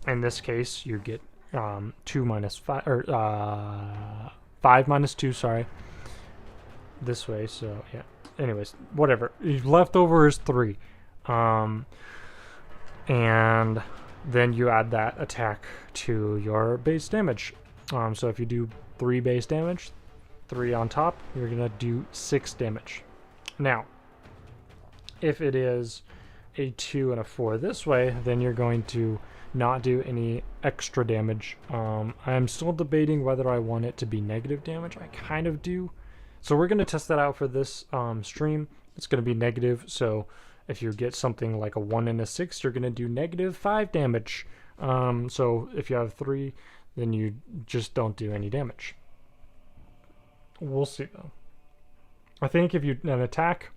Speaker 1: in this case, you get 2 minus 5, or 5 minus 2, sorry. This way, so yeah. Anyways, whatever. Left over is 3. And then you add that attack to your base damage. So if you do 3 base damage, 3 on top, you're going to do 6 damage. Now, if it is a 2 and a 4 this way, then you're going to not do any extra damage. I'm still debating whether I want it to be negative damage. I kind of do. So we're going to test that out for this stream. It's going to be negative. So if you get something like a 1 and a 6, you're going to do negative 5 damage. So if you have 3, then you just don't do any damage. We'll see though. I think if you an attack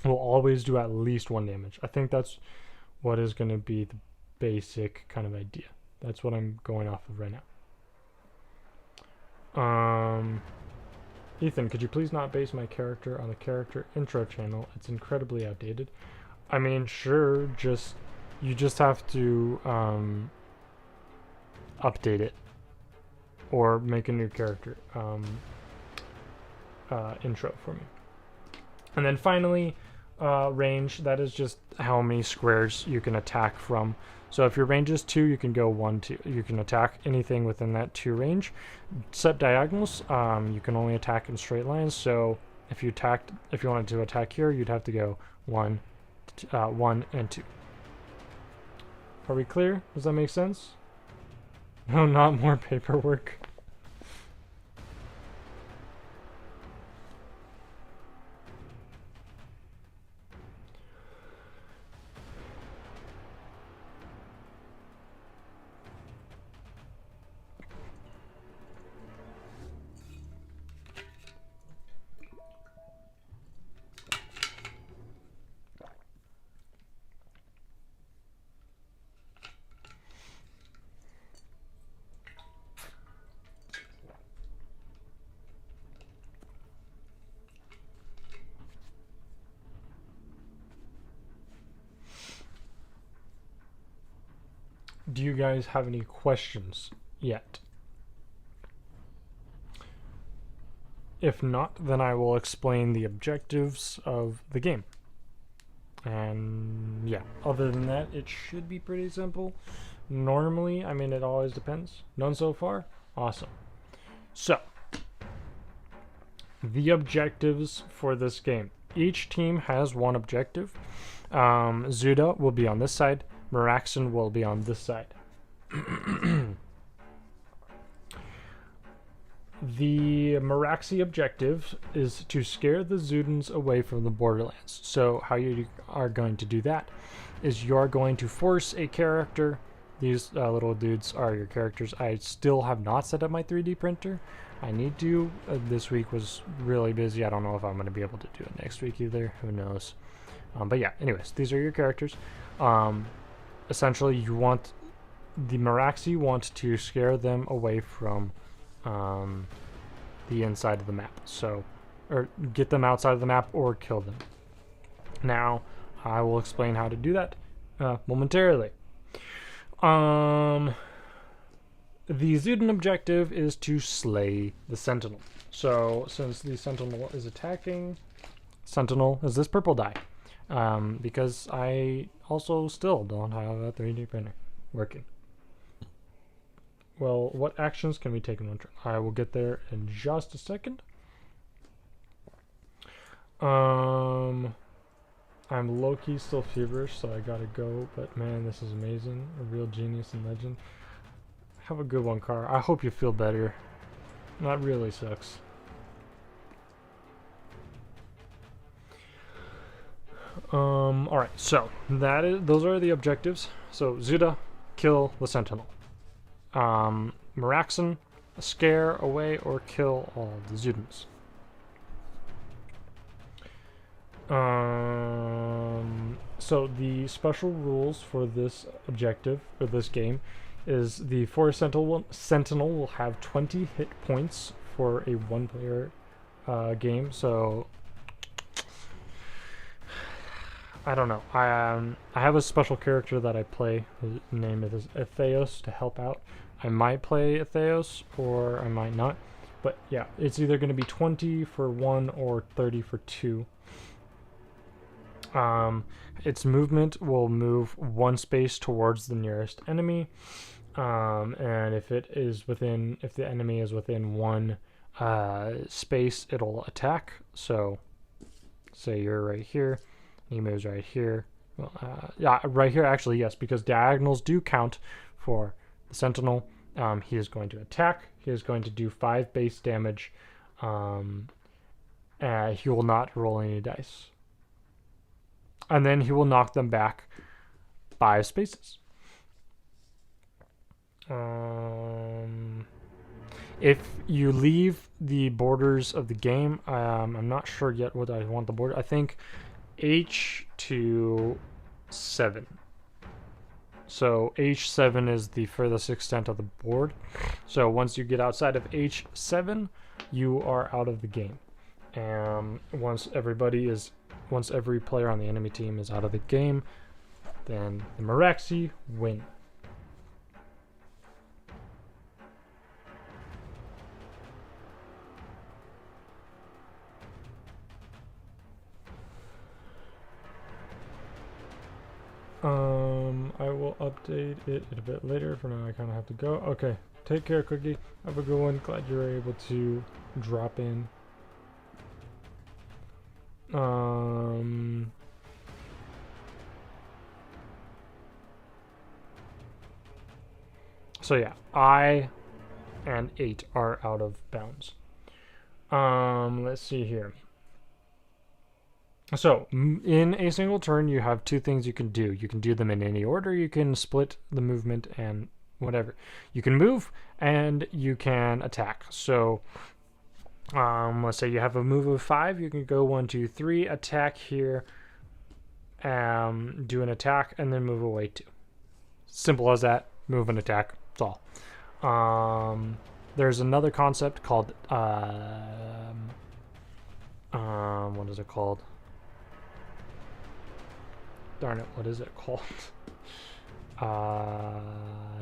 Speaker 1: will always do at least 1 damage. I think that's what is going to be the basic kind of idea. That's what I'm going off of right now. Ethan, could you please not base my character on the character intro channel? It's incredibly outdated. I mean, sure, you just have to update it or make a new character intro for me. And then finally, range, that is just how many squares you can attack from. So if your range is 2, you can go 1, 2. You can attack anything within that 2 range. Set diagonals, you can only attack in straight lines. So if you wanted to attack here, you'd have to go 1 and 2. Are we clear? Does that make sense? No, not more paperwork. Do you guys have any questions yet? If not, then I will explain the objectives of the game. And yeah, other than that, it should be pretty simple. Normally, I mean, it always depends. None so far? Awesome. So, the objectives for this game. Each team has 1 objective. Zeuda will be on this side. Maeraxon will be on this side. The Maeraxon objective is to scare the Zeudans away from the borderlands. So how you are going to do that is you are going to force a character. These little dudes are your characters. I still have not set up my 3D printer. I need to. This week was really busy. I don't know if I'm going to be able to do it next week either. Who knows? But yeah, anyways, these are your characters. Essentially, you want the Maeraxon want to scare them away from the inside of the map. So, or get them outside of the map or kill them. Now, I will explain how to do that momentarily. The Zeudan objective is to slay the Sentinel. So, since the Sentinel is attacking, Sentinel is this purple die. Because I also still don't have a 3D printer working. Well, what actions can we take in one turn? I will get there in just a second. I'm low-key still feverish, so I gotta go. But man, this is amazing. A real genius and legend. Have a good one, Car. I hope you feel better. That really sucks. Alright, so those are the objectives. So Zeda, kill the Sentinel. Maeraxon, scare away or kill all the Zeudans. So the special rules for this objective, or this game, is the Forest Sentinel will have 20 hit points for a one-player game. So I don't know. I have a special character that I play. His name is Theos to help out. I might play Theos or I might not. But yeah, it's either going to be 20 for 1 or 30 for 2. Its movement will move 1 space towards the nearest enemy. And if the enemy is within 1 space, it'll attack. So say you're right here. He moves right here. Well, yeah, right here actually, yes, because diagonals do count for the Sentinel. He is going to attack. He is going to do 5 base damage. He will not roll any dice. And then he will knock them back 5 spaces. If you leave the borders of the game, I'm not sure yet what I want the border. I think H to 7. So H7 is the furthest extent of the board. So once you get outside of H7, you are out of the game. And once every player on the enemy team is out of the game, then the Maeraxon win. I will update it a bit later. For now, I kind of have to go. Okay, take care, Cookie. Have a good one. Glad you were able to drop in. So yeah, I and 8 are out of bounds. Let's see here. So, in a single turn, you have 2 things you can do. You can do them in any order. You can split the movement and whatever. You can move, and you can attack. So, let's say you have a move of 5. You can go 1, 2, 3, attack here, do an attack, and then move away 2. Simple as that. Move and attack. That's all. There's another concept called, what is it called? Darn it, what is it called?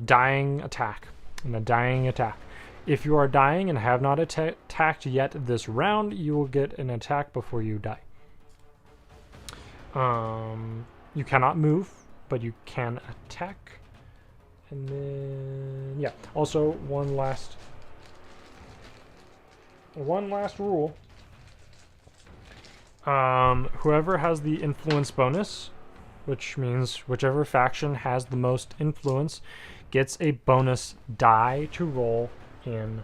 Speaker 1: Dying attack. And a dying attack. If you are dying and have not attacked yet this round, you will get an attack before you die. You cannot move, but you can attack. And then, yeah. Also, one last rule. Whoever has the influence bonus, which means whichever faction has the most influence, gets a bonus die to roll in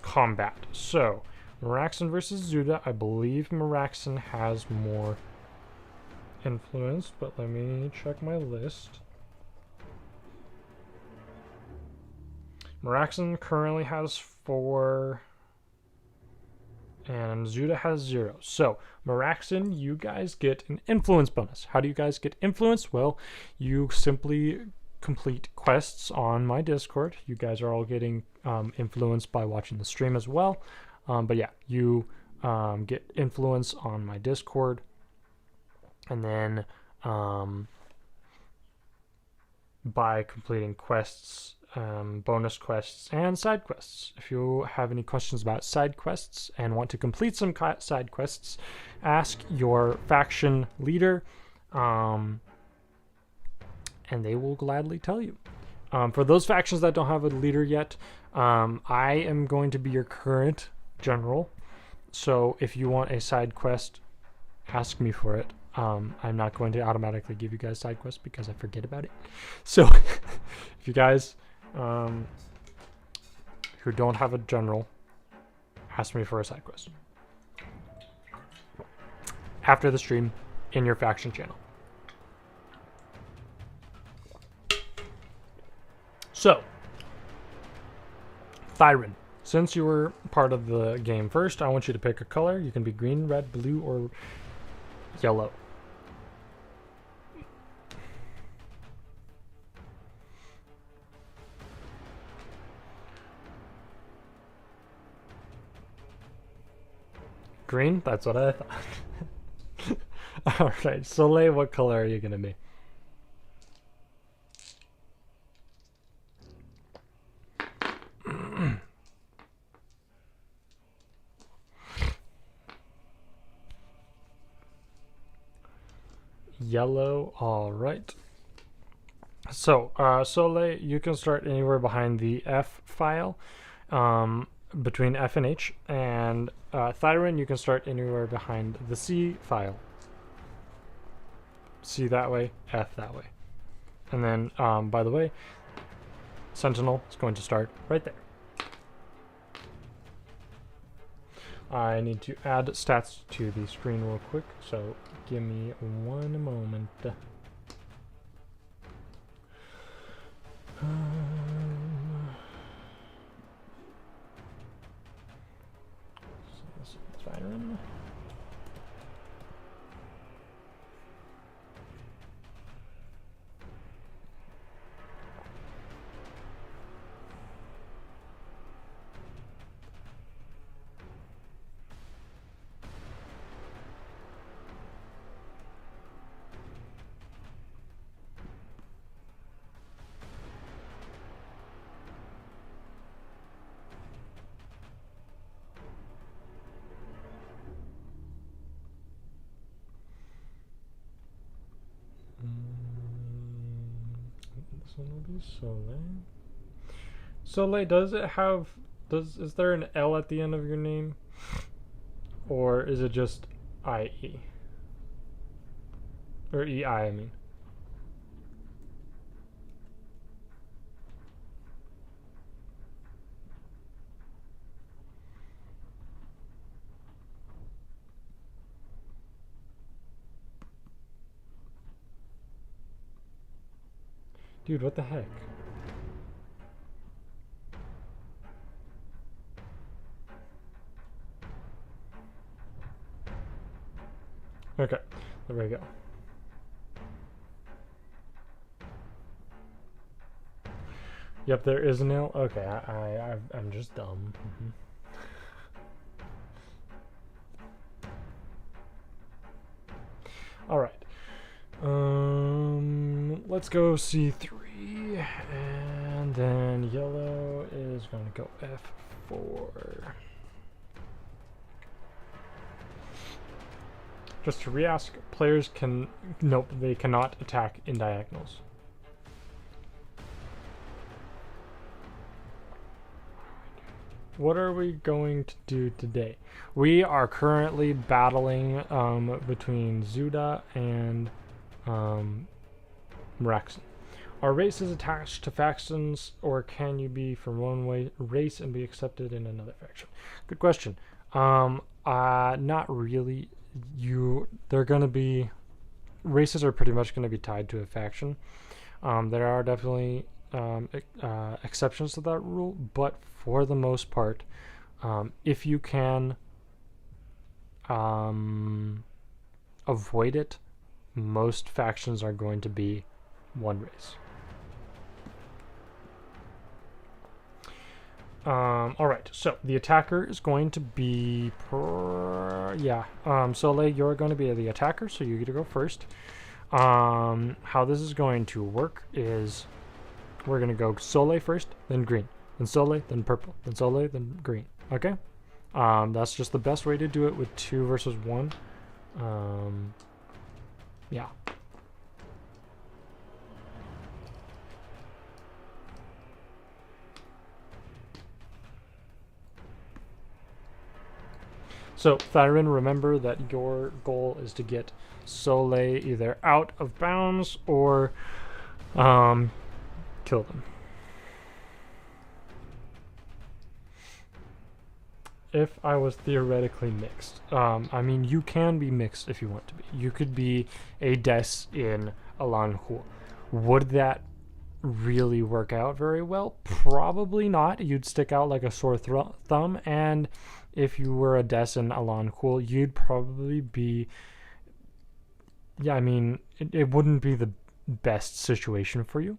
Speaker 1: combat. So, Maeraxon versus Zeuda. I believe Maeraxon has more influence, but let me check my list. Maeraxon currently has 4, and Zeuda has 0. So, Maeraxon, you guys get an influence bonus. How do you guys get influence? Well, you simply complete quests on my Discord. You guys are all getting influence by watching the stream as well. But yeah, you get influence on my Discord. And then by completing quests, bonus quests, and side quests. If you have any questions about side quests and want to complete some side quests, ask your faction leader, and they will gladly tell you. For those factions that don't have a leader yet, I am going to be your current general. So if you want a side quest, ask me for it. I'm not going to automatically give you guys side quests because I forget about it. So if you guys who don't have a general, ask me for a side quest after the stream in your faction channel. So, Thyron, since you were part of the game first, I want you to pick a color. You can be green, red, blue, or yellow. Green? That's what I thought. Alright, Soleil, what color are you going to be? Yellow, alright. So, Soleil, you can start anywhere behind the F file, between F and H, and Thyron, you can start anywhere behind the C file. C that way, F that way. And then, by the way, Sentinel is going to start right there. I need to add stats to the screen real quick, so give me one moment. So this is Thyron. This one will be Soleil. Soleil, does it have... is there an L at the end of your name? Or is it just IE? Or EI, I mean. Dude, what the heck? Okay, there we go. Yep, there is an L. Okay, I'm just dumb. All right. Let's go C3, and then yellow is going to go F4. Just to re-ask, players can... Nope, they cannot attack in diagonals. What are we going to do today? We are currently battling between Zeuda and Maeraxon. Are races attached to factions, or can you be from one race and be accepted in another faction? Good question. Not really. They're gonna be races are pretty much gonna be tied to a faction. There are definitely exceptions to that rule, but for the most part, if you can avoid it, most factions are going to be one race. Alright, so the attacker is going to be Soleil, you're going to be the attacker, so you get to go first. How this is going to work is we're going to go Soleil first, then green, then Soleil, then purple, then Soleil, then green. Okay? That's just the best way to do it with 2 versus 1. Yeah. So, Thyrin, remember that your goal is to get Soleil either out of bounds or kill them. If I was theoretically mixed, I mean, you can be mixed if you want to be. You could be a Des in Alân Khûl. Would that really work out very well? Probably not. You'd stick out like a sore thumb, and if you were a Des in Alân Khûl, you'd probably be... Yeah, I mean, it wouldn't be the best situation for you.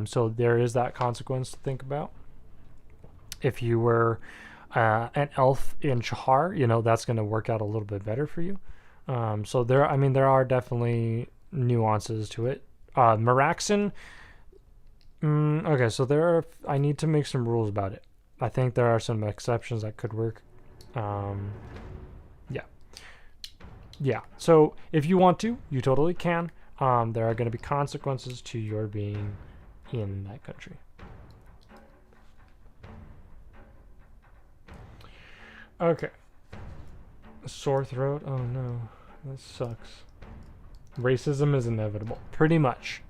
Speaker 1: So there is that consequence to think about. If you were an elf in Chahar, you know, that's going to work out a little bit better for you. So there are definitely nuances to it. Maeraxon, okay, so I need to make some rules about it. I think there are some exceptions that could work. Yeah. So if you want to, you totally can. There are going to be consequences to your being in that country. Okay. Sore throat? Oh no. That sucks. Racism is inevitable. Pretty much.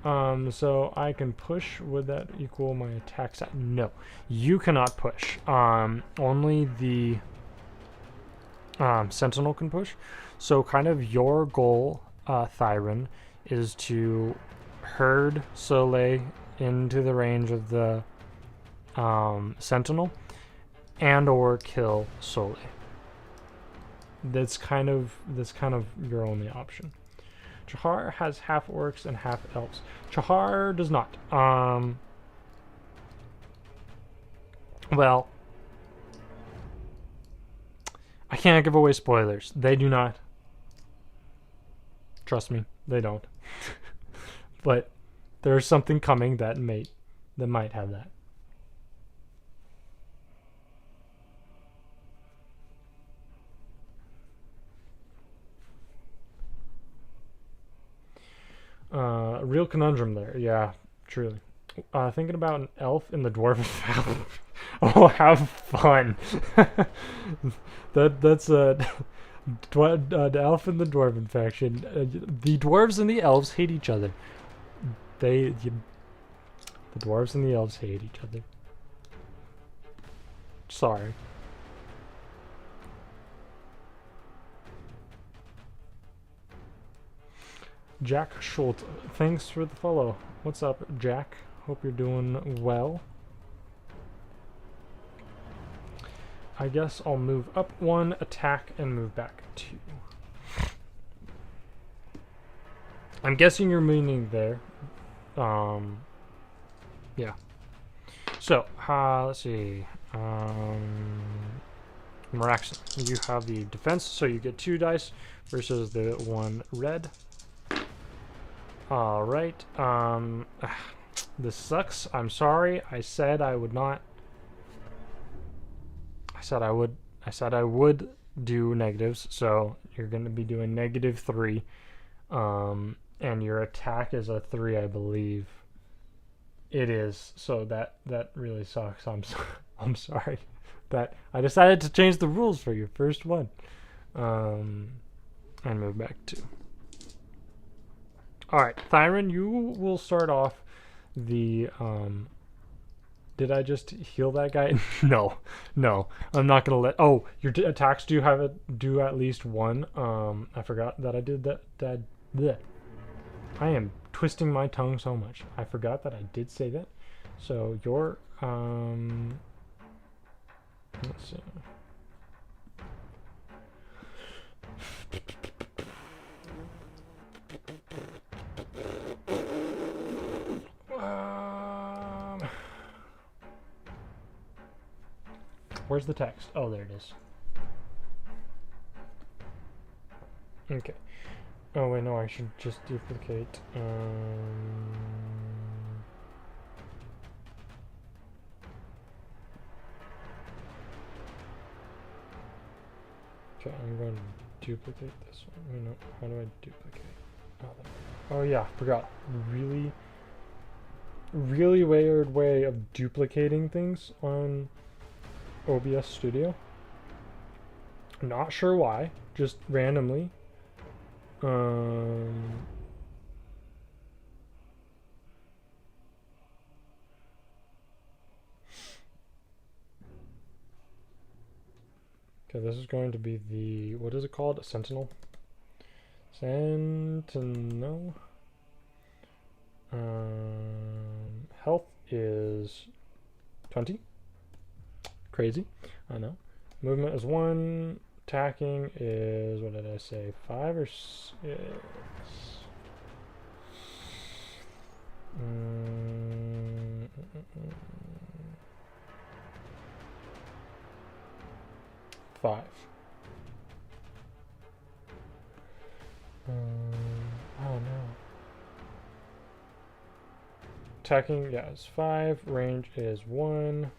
Speaker 1: So I can push. Would that equal my attack stat? No. You cannot push. Only the Sentinel can push. So kind of your goal, Thyrin, is to herd Soleil into the range of the Sentinel and or kill Soleil. That's kind of your only option. Chahar has half orcs and half elves. Chahar does not. Well, I can't give away spoilers. They do not. Trust me, they don't. But there's something coming that might have that. Real conundrum there. Yeah, truly. Thinking about an elf in the dwarven family. Oh, have fun. That's the elf in the dwarven faction. The dwarves and the elves hate each other. The dwarves and the elves hate each other. Sorry. Jack Schultz, thanks for the follow. What's up, Jack? Hope you're doing well. I guess I'll move up 1, attack, and move back 2. I'm guessing you're meaning there. Yeah. So, let's see. Maeraxon, you have the defense, so you get 2 dice versus the 1 red. Alright, this sucks. I'm sorry. I said I would not. I said I would do negatives, so you're going to be doing -3. And your attack is a 3, I believe. It is, so that really sucks. I'm sorry. That I decided to change the rules for your first one. And move back 2. Alright, Thyron, you will start off the, did I just heal that guy? No, I'm not gonna let, oh, your attacks do at least one. I forgot that I did that, bleh. I am twisting my tongue so much. I forgot that I did say that. So your, let's see. Where's the text? Oh, there it is. Okay. Oh, wait, no, I should just duplicate. Okay, I'm going to duplicate this one. Wait, no, how do I duplicate? Oh, there. Oh yeah, forgot. Really weird way of duplicating things on OBS Studio. Not sure why, just randomly. Okay, this is going to be the, what is it called? A sentinel? Sentinel. Health is 20. Crazy, I know. Movement is 1. Attacking is, what did I say, 5 or 6? 5. Oh no. Attacking, yeah, is 5. Range is 1.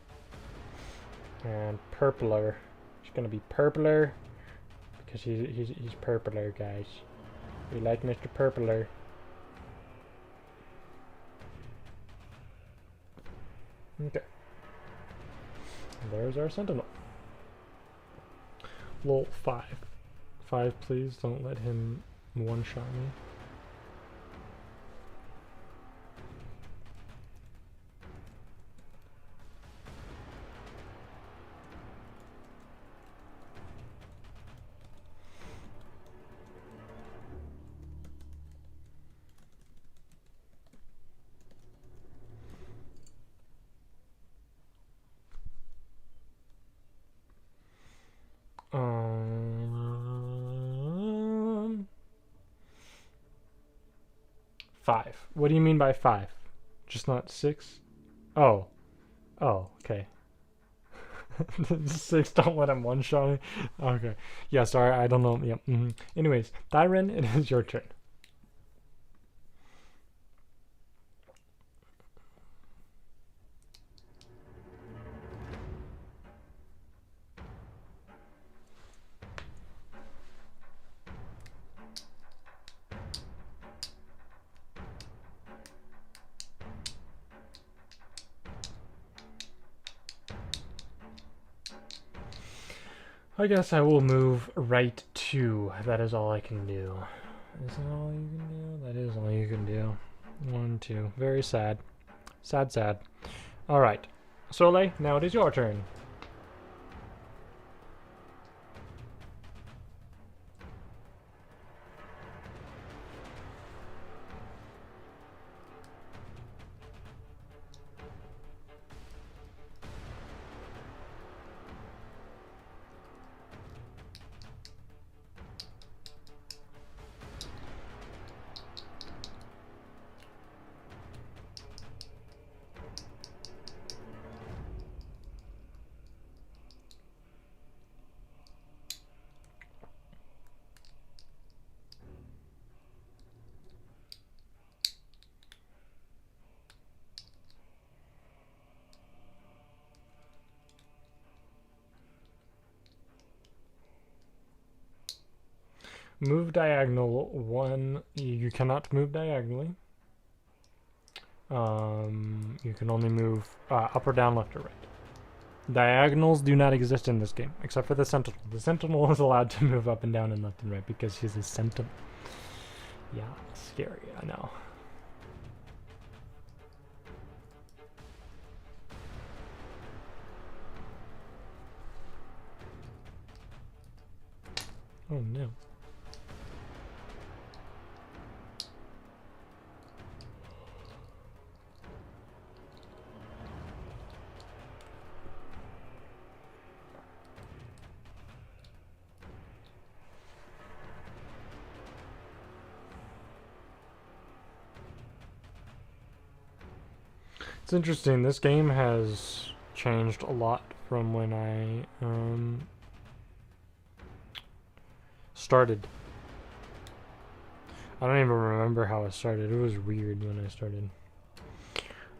Speaker 1: And purpler. It's gonna be purpler because he's purpler, guys. We like Mr. Purpler. Okay. There's our sentinel. Lol, 5. 5, please. Don't let him one-shot me. Five. What do you mean by 5? Just not 6? Oh. Oh, okay. 6, don't let him one-shot me. Okay. Yeah, sorry, I don't know. Yep. Anyways, Thyron, it is your turn. I guess I will move right 2. That is all I can do. Is that all you can do? That is all you can do. 1, 2. Very sad. Sad. Alright. Soleil, now it is your turn. Move diagonal 1. You cannot move diagonally. You can only move up or down, left or right. Diagonals do not exist in this game, except for the sentinel. The sentinel is allowed to move up and down and left and right because he's a sentinel. Yeah, scary, I know. Oh no. It's interesting, this game has changed a lot from when I started. I don't even remember how I started. It was weird when I started.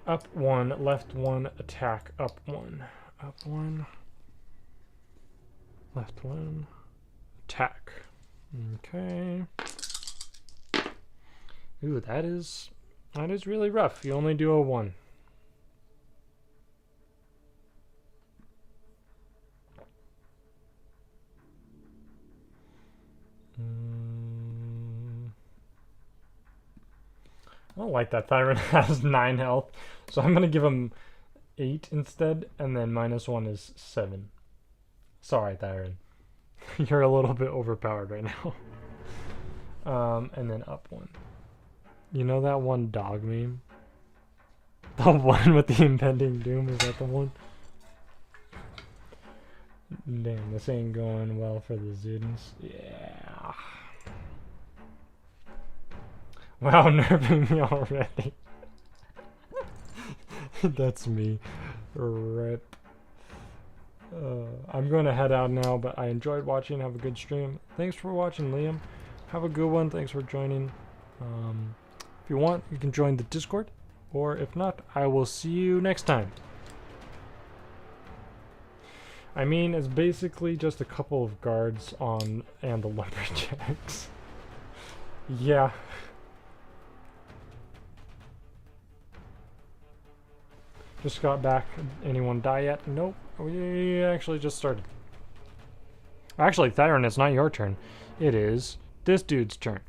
Speaker 1: Up 1, left 1, attack, up 1. Up 1, left 1, attack. Okay. Ooh, that is really rough. You only do a 1. I don't like that Tyrant has 9 health, so I'm gonna give him 8 instead, and then -1 is 7. Sorry, Tyrant. You're a little bit overpowered right now. And then up 1. You know that one dog meme? The one with the impending doom, is that the one? Damn, this ain't going well for the students. Yeah. Wow, nerfing me already. That's me. Rip. I'm going to head out now, but I enjoyed watching. Have a good stream. Thanks for watching, Liam. Have a good one. Thanks for joining. If you want, you can join the Discord. Or if not, I will see you next time. I mean, it's basically just a couple of guards on and the lumberjacks. Yeah. Just got back. Anyone die yet? Nope. We actually just started. Actually, Thyron, it's not your turn. It is this dude's turn.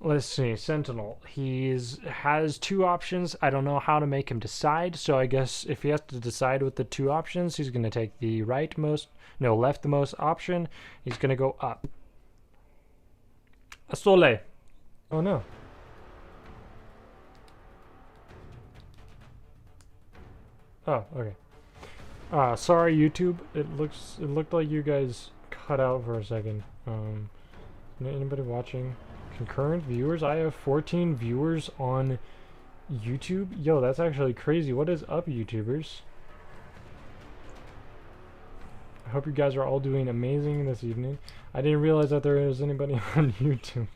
Speaker 1: Let's see. Sentinel. He has 2 options. I don't know how to make him decide. So I guess if he has to decide with the 2 options, he's going to take the leftmost option. He's going to go up. Asole. Oh no. Oh, okay. Sorry, YouTube. It looked like you guys cut out for a second. Anybody watching? Concurrent viewers? I have 14 viewers on YouTube. Yo, that's actually crazy. What is up, YouTubers? I hope you guys are all doing amazing this evening. I didn't realize that there was anybody on YouTube.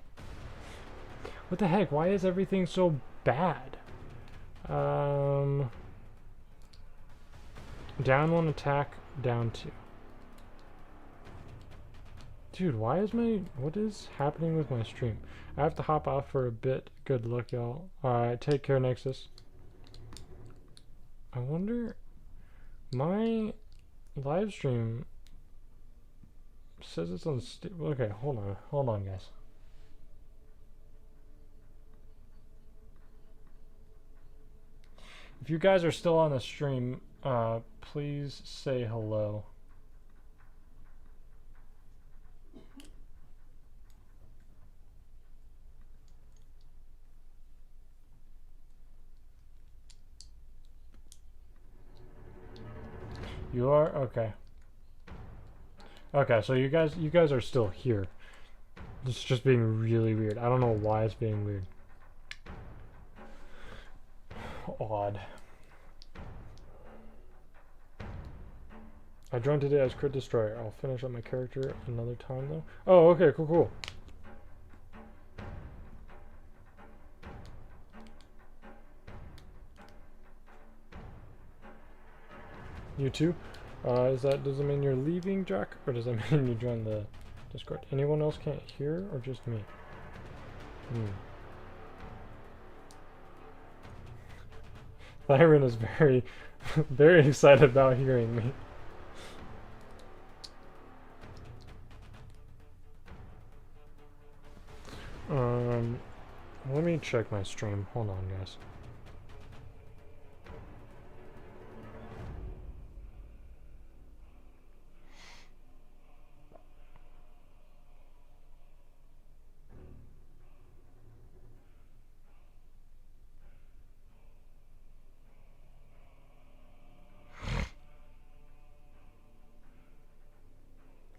Speaker 1: What the heck? Why is everything so bad? Down 1 attack, down 2. Dude, what is happening with my stream? I have to hop off for a bit. Good luck, y'all. Alright, take care, Nexus. I wonder, my live stream says it's on okay, hold on, guys. If you guys are still on the stream, please say hello. You are? Okay. Okay, so you guys are still here. It's just being really weird. I don't know why it's being weird. Odd. I joined today as Crit Destroyer. I'll finish up my character another time though. Oh, okay, cool. You too? Does it mean you're leaving, Jack? Or does that mean you joined the Discord? Anyone else can't hear, or just me? Byron is very, very excited about hearing me. let me check my stream. Hold on, guys.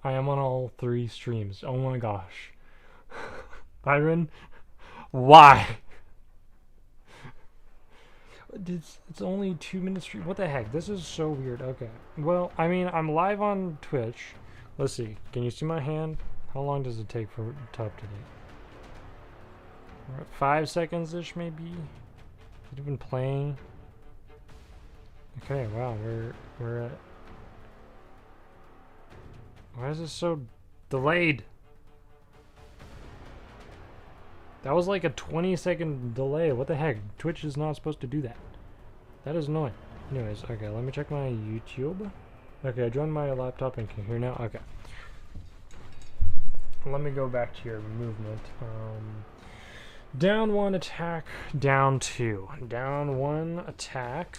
Speaker 1: I am on all 3 streams. Oh my gosh. Byron, why? It's only 2 minutes stream. What the heck? This is so weird. Okay. Well, I mean, I'm live on Twitch. Let's see. Can you see my hand? How long does it take for it to up to date? We're at 5 seconds-ish, maybe? Is it even playing? Okay, wow, we're at... Why is this so delayed? That was like a 20-second delay. What the heck? Twitch is not supposed to do that. That is annoying. Anyways, okay, let me check my YouTube. Okay, I joined my laptop and can hear now. Okay. Let me go back to your movement. Down 1 attack, down 2. Down 1 attack.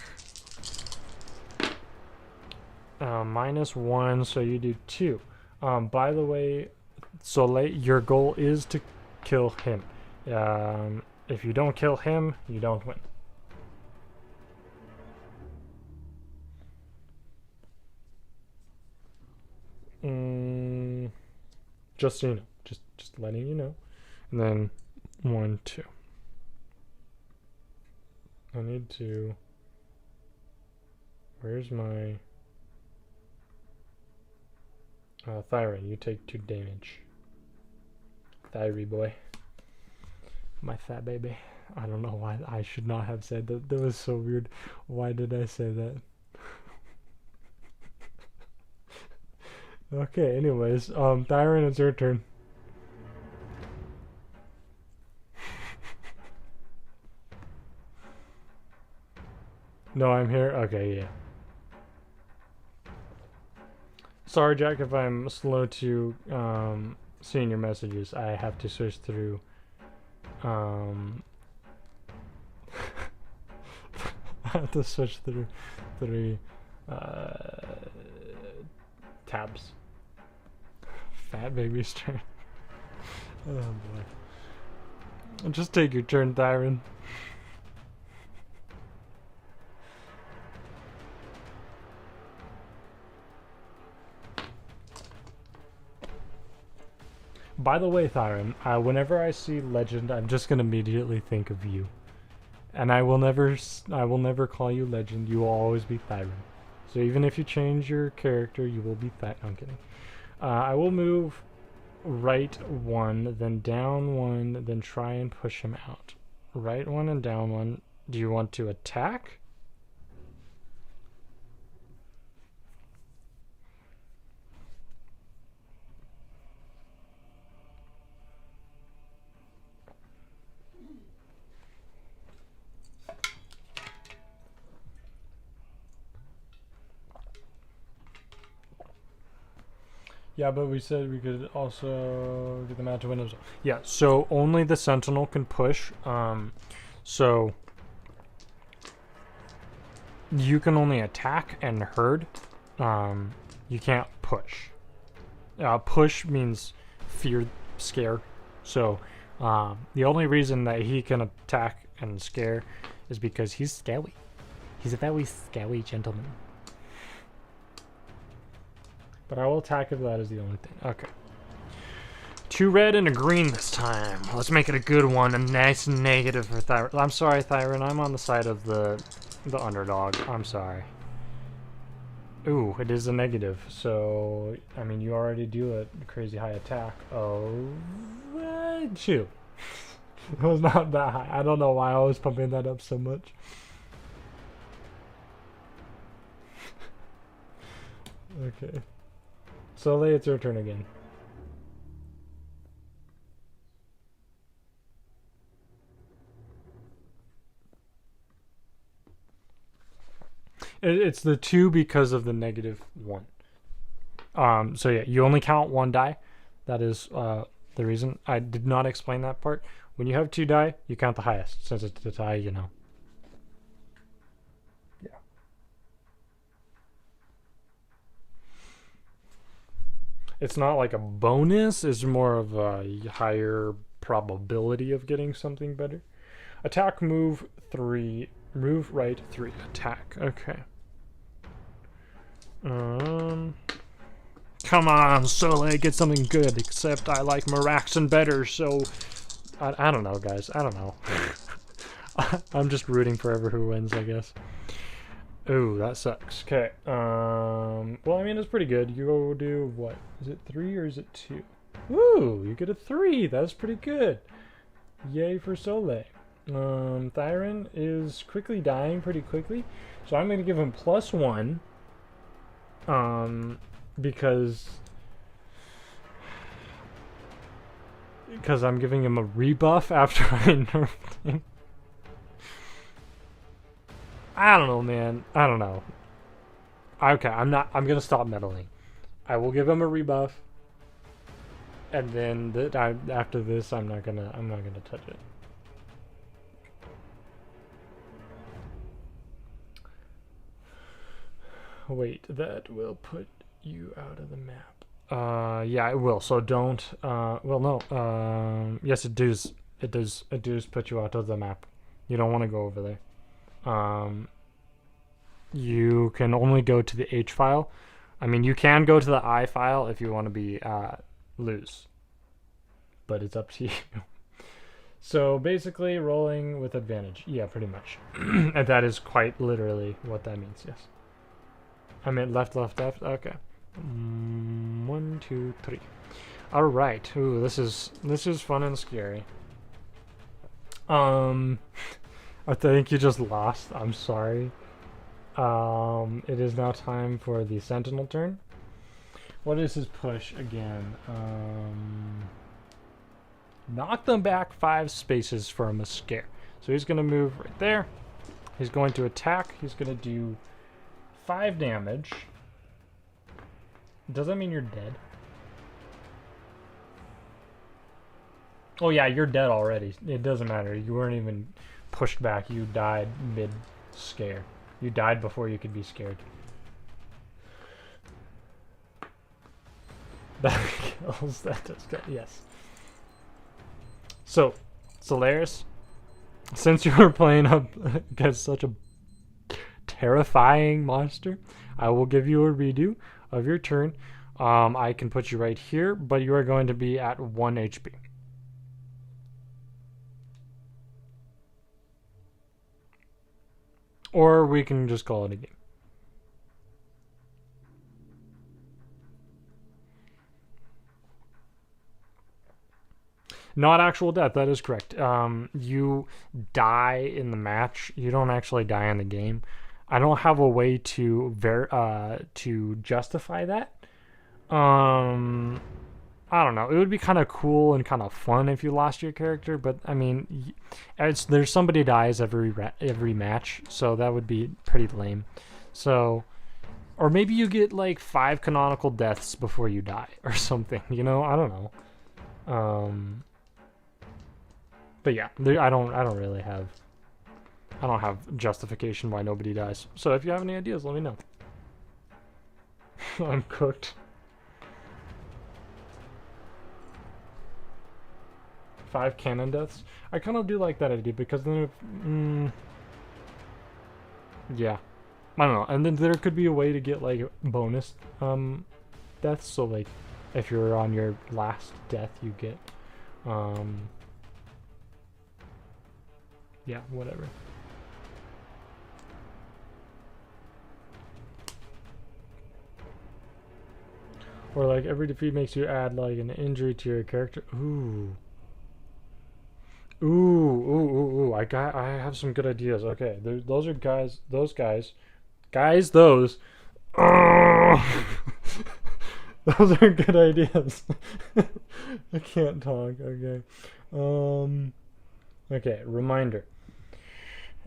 Speaker 1: -1, so you do 2. By the way, Soleil, your goal is to kill him. If you don't kill him, you don't win. Just so you know, just letting you know. And then 1, 2. I need to. Where's my Thyron? You take 2 damage. Thyri boy. My fat baby. I don't know why I should not have said that. That was so weird. Why did I say that? Okay, anyways, Thyron, it's your turn. No, I'm here? Okay, yeah. Sorry, Jack, if I'm slow to seeing your messages. I have to switch through I have to switch through 3 tabs. Fat baby's turn. Oh boy. Just take your turn, Thyron. By the way, Thyron, whenever I see Legend, I'm just gonna immediately think of you, and I will never call you Legend. You will always be Thyron. So even if you change your character, you will be no, I'm kidding. I will move right 1, then down 1, then try and push him out. Right 1 and down 1. Do you want to attack? Yeah, but we said we could also get them out to windows. Yeah, so only the sentinel can push. So you can only attack and herd. You can't push. Push means fear, scare. So the only reason that he can attack and scare is because he's scary. He's a very scary gentleman. But I will attack if that is the only thing. Okay. 2 red and a green this time. Let's make it a good one. A nice negative for Thyron. I'm sorry, Thyron. I'm on the side of the underdog. I'm sorry. Ooh, it is a negative. So, I mean, you already do a crazy high attack. Oh, 2. It was not that high. I don't know why I was pumping that up so much. Okay. Soleil, it's your turn again. It's the 2 because of the -1. So yeah, you only count 1 die. That is the reason. I did not explain that part. When you have 2 die, you count the highest. Since it's a tie, you know. Yeah. It's not like a bonus, it's more of a higher probability of getting something better. Attack, move 3, move right 3, attack. Okay. Come on, Soleil, get something good, except I like Maeraxon better, so I don't know, guys. I don't know. I'm just rooting for whoever wins, I guess. Ooh, that sucks. Okay. Well, I mean, it's pretty good. You go do what? Is it 3 or is it 2? Woo! You get a 3. That's pretty good. Yay for Soleil. Thyron is quickly dying pretty quickly, so I'm going to give him +1. Because I'm giving him a rebuff after I nerfed him. I don't know, man. I don't know. Okay, I'm gonna stop meddling. I will give him a rebuff, and then after this, I'm not gonna touch it. Wait, that will put you out of the map. Yeah, it will. So don't. Well, no. Yes, it does. It does put you out of the map. You don't want to go over there. You can only go to the H file. I mean, you can go to the I file if you want to be loose, but it's up to you. So basically, rolling with advantage. Yeah, pretty much. And that is quite literally what that means. Yes. I meant left. Okay. 1, 2, 3. All right. Ooh, this is fun and scary. I think you just lost. I'm sorry. It is now time for the Sentinel turn. What is his push again? Knock them back 5 spaces from a scare. So he's gonna move right there. He's going to attack. He's gonna do 5 damage. Does that mean you're dead? Oh yeah, you're dead already. It doesn't matter. You weren't even pushed back. You died mid-scare. You died before you could be scared. That kills. That does good. Yes. So, Solaris, since you were playing up against such a terrifying monster, I will give you a redo of your turn. I can put you right here, but you are going to be at 1 HP. Or we can just call it a game. Not actual death, that is correct. You die in the match. You don't actually die in the game. I don't have a way to justify that. I don't know. It would be kind of cool and kind of fun if you lost your character, but I mean, there's somebody dies every match, so that would be pretty lame. So, or maybe you get like 5 canonical deaths before you die or something. You know, I don't know. But yeah, I don't have justification why nobody dies. So if you have any ideas, let me know. I'm cooked. 5 cannon deaths. I kind of do like that idea because then yeah, I don't know. And then there could be a way to get like bonus deaths. So like if you're on your last death, you get yeah, whatever. Or like every defeat makes you add like an injury to your character. Ooh. Ooh. I have some good ideas. Okay, those are guys. Those guys. Those. Those are good ideas. I can't talk. Okay. Okay. Reminder.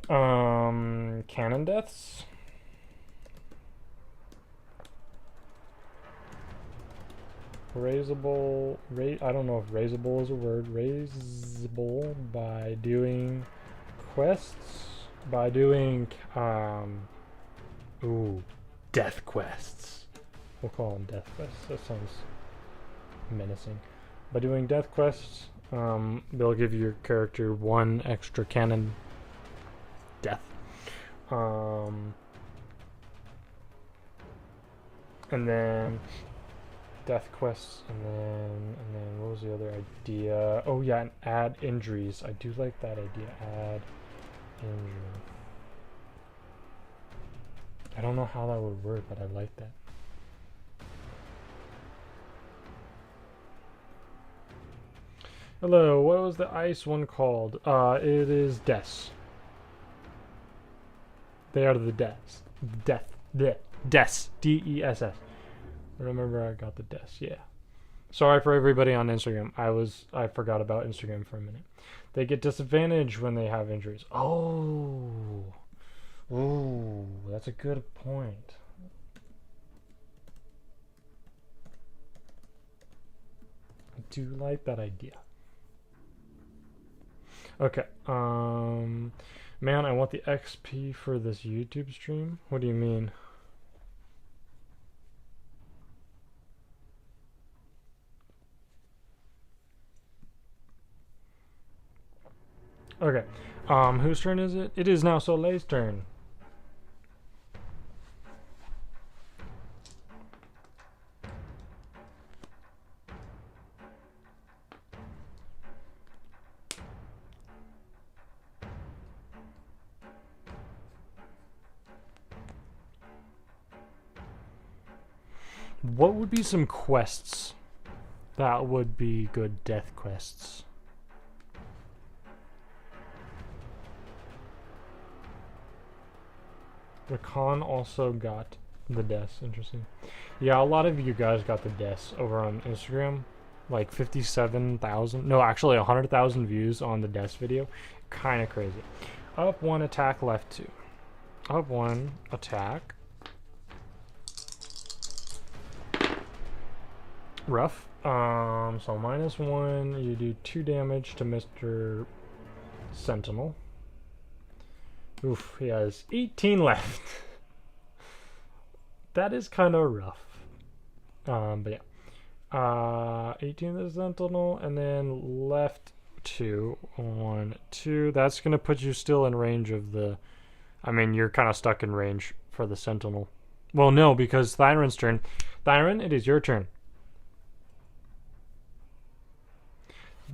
Speaker 1: Cannon deaths. Raisable, I don't know if raisable is a word. Raisable by doing quests, by doing, ooh, death quests. We'll call them death quests. That sounds menacing. By doing death quests, they'll give your character 1 extra cannon death. And then death quests, and then what was the other idea? Oh yeah, and add injuries. I do like that idea. Add injury. I don't know how that would work, but I like that. Hello, what was the ice one called? It is Des. They are the Des. Des. D-E-S-S. Remember I got the Des, yeah. Sorry for everybody on Instagram. I forgot about Instagram for a minute. They get disadvantage when they have injuries. Oh. Ooh, that's a good point. I do like that idea. Okay. Man, I want the XP for this YouTube stream. What do you mean? Okay. Whose turn is it? It is now Soleil's turn. What would be some quests that would be good death quests? The Khan also got the deaths. Interesting. Yeah, a lot of you guys got the deaths over on Instagram. Like 57,000. No, actually 100,000 views on the deaths video. Kind of crazy. Up 1, attack, left 2. Up 1, attack. Rough. So -1, you do 2 damage to Mr. Sentinel. Oof, he has 18 left. That is kind of rough. But yeah. 18 to the Sentinel, and then left 2. 1, 2. That's going to put you still in range of the... I mean, you're kind of stuck in range for the Sentinel. Well, no, because Thyron's turn. Thyron, it is your turn.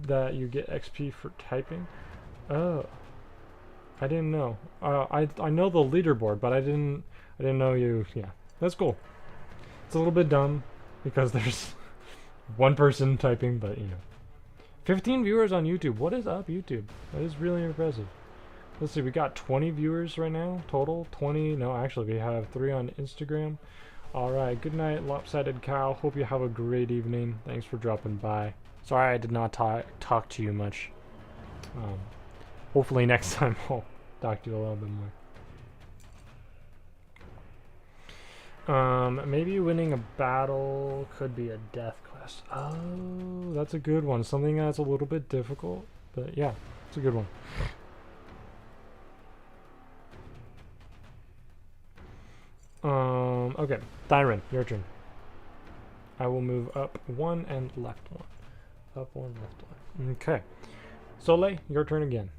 Speaker 1: That you get XP for typing. Oh, I didn't know. I know the leaderboard, but I didn't know you. Yeah, that's cool. It's a little bit dumb because there's one person typing, but you know, 15 viewers on YouTube. What is up, YouTube? That is really impressive. Let's see, we got 20 viewers right now total. 20. No, actually, we have 3 on Instagram. All right. Good night, Lopsided Cow. Hope you have a great evening. Thanks for dropping by. Sorry I did not talk to you much. Hopefully next time I'll talk to you a little bit more. Maybe winning a battle could be a death quest. Oh, that's a good one. Something that's a little bit difficult, but yeah, it's a good one. Okay, Thyron, your turn. I will move up 1 and left 1. Up 1, left 1. Okay. Soleil, your turn again.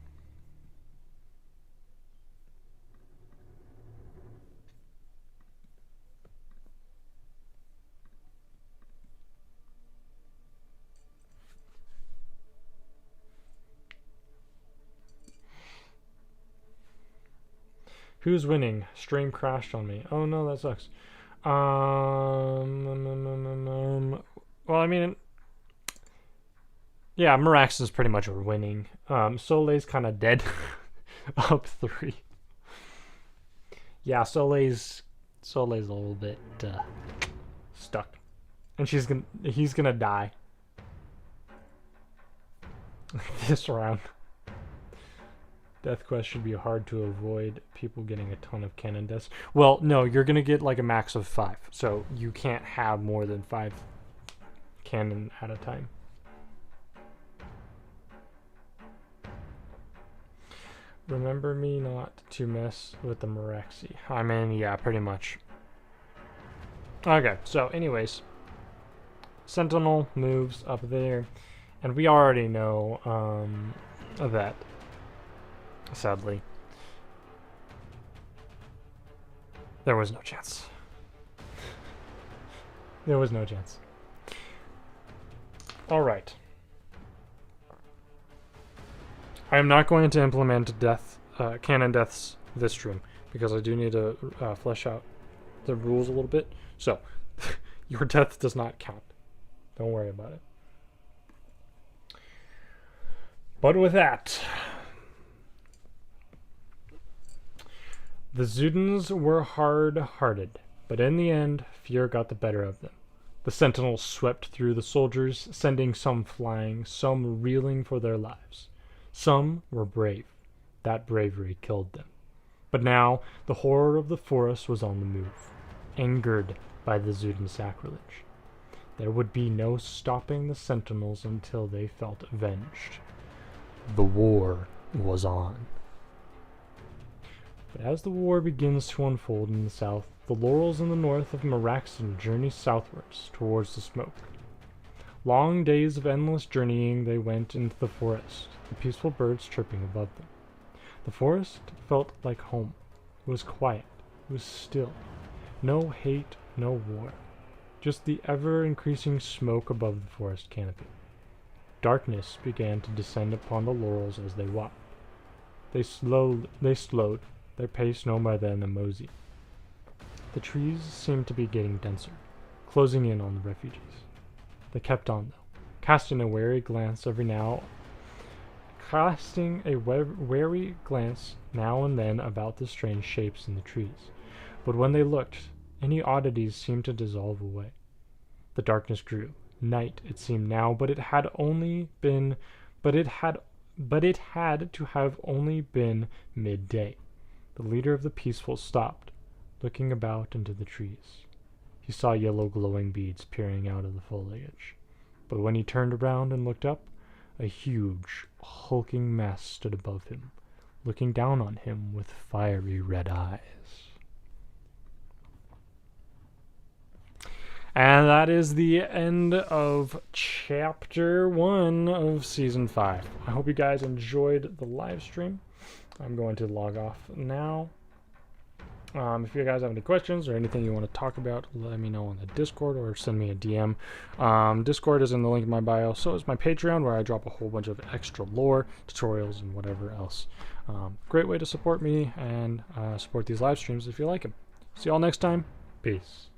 Speaker 1: Who's winning? Stream crashed on me. Oh no, that sucks. Well, I mean, yeah, Maeraxon's pretty much winning. Soleil's kind of dead. Up 3. Yeah, Soleil's a little bit stuck, and he's gonna die this round. Death quest should be hard to avoid. People getting a ton of cannon deaths. Well, no, you're gonna get like a max of 5, so you can't have more than 5 cannon at a time. Remember me not to mess with the Maeraxon. I mean, yeah, pretty much. Okay, so anyways. Sentinel moves up there. And we already know that, sadly, there was no chance. There was no chance. Alright. I am not going to implement canon deaths this stream, because I do need to flesh out the rules a little bit. So, your death does not count. Don't worry about it. But with that, the Zeudans were hard-hearted, but in the end, fear got the better of them. The sentinels swept through the soldiers, sending some flying, some reeling for their lives. Some were brave. That bravery killed them. But now, the horror of the forest was on the move, angered by the Zeudan sacrilege. There would be no stopping the sentinels until they felt avenged. The war was on. But as the war begins to unfold in the south, the Laurels in the north of Maeraxon journey southwards towards the smoke. Long days of endless journeying they went into the forest, the peaceful birds chirping above them. The forest felt like home. It was quiet. It was still. No hate, no war. Just the ever-increasing smoke above the forest canopy. Darkness began to descend upon the Laurels as they walked. They slowed, their pace no more than a mosey. The trees seemed to be getting denser, closing in on the refugees. They kept on, though, casting a wary glance now and then about the strange shapes in the trees. But when they looked, any oddities seemed to dissolve away. The darkness grew. Night, it seemed now, but it had to have only been midday. The leader of the peaceful stopped, looking about into the trees. He saw yellow glowing beads peering out of the foliage. But when he turned around and looked up, a huge, hulking mass stood above him, looking down on him with fiery red eyes. And that is the end of Chapter 1 of Season 5. I hope you guys enjoyed the live stream. I'm going to log off now. If you guys have any questions or anything you want to talk about, let me know on the Discord or send me a DM. Discord is in the link in my bio. So is my Patreon, where I drop a whole bunch of extra lore, tutorials, and whatever else. Great way to support me and support these live streams if you like them. See y'all next time. Peace.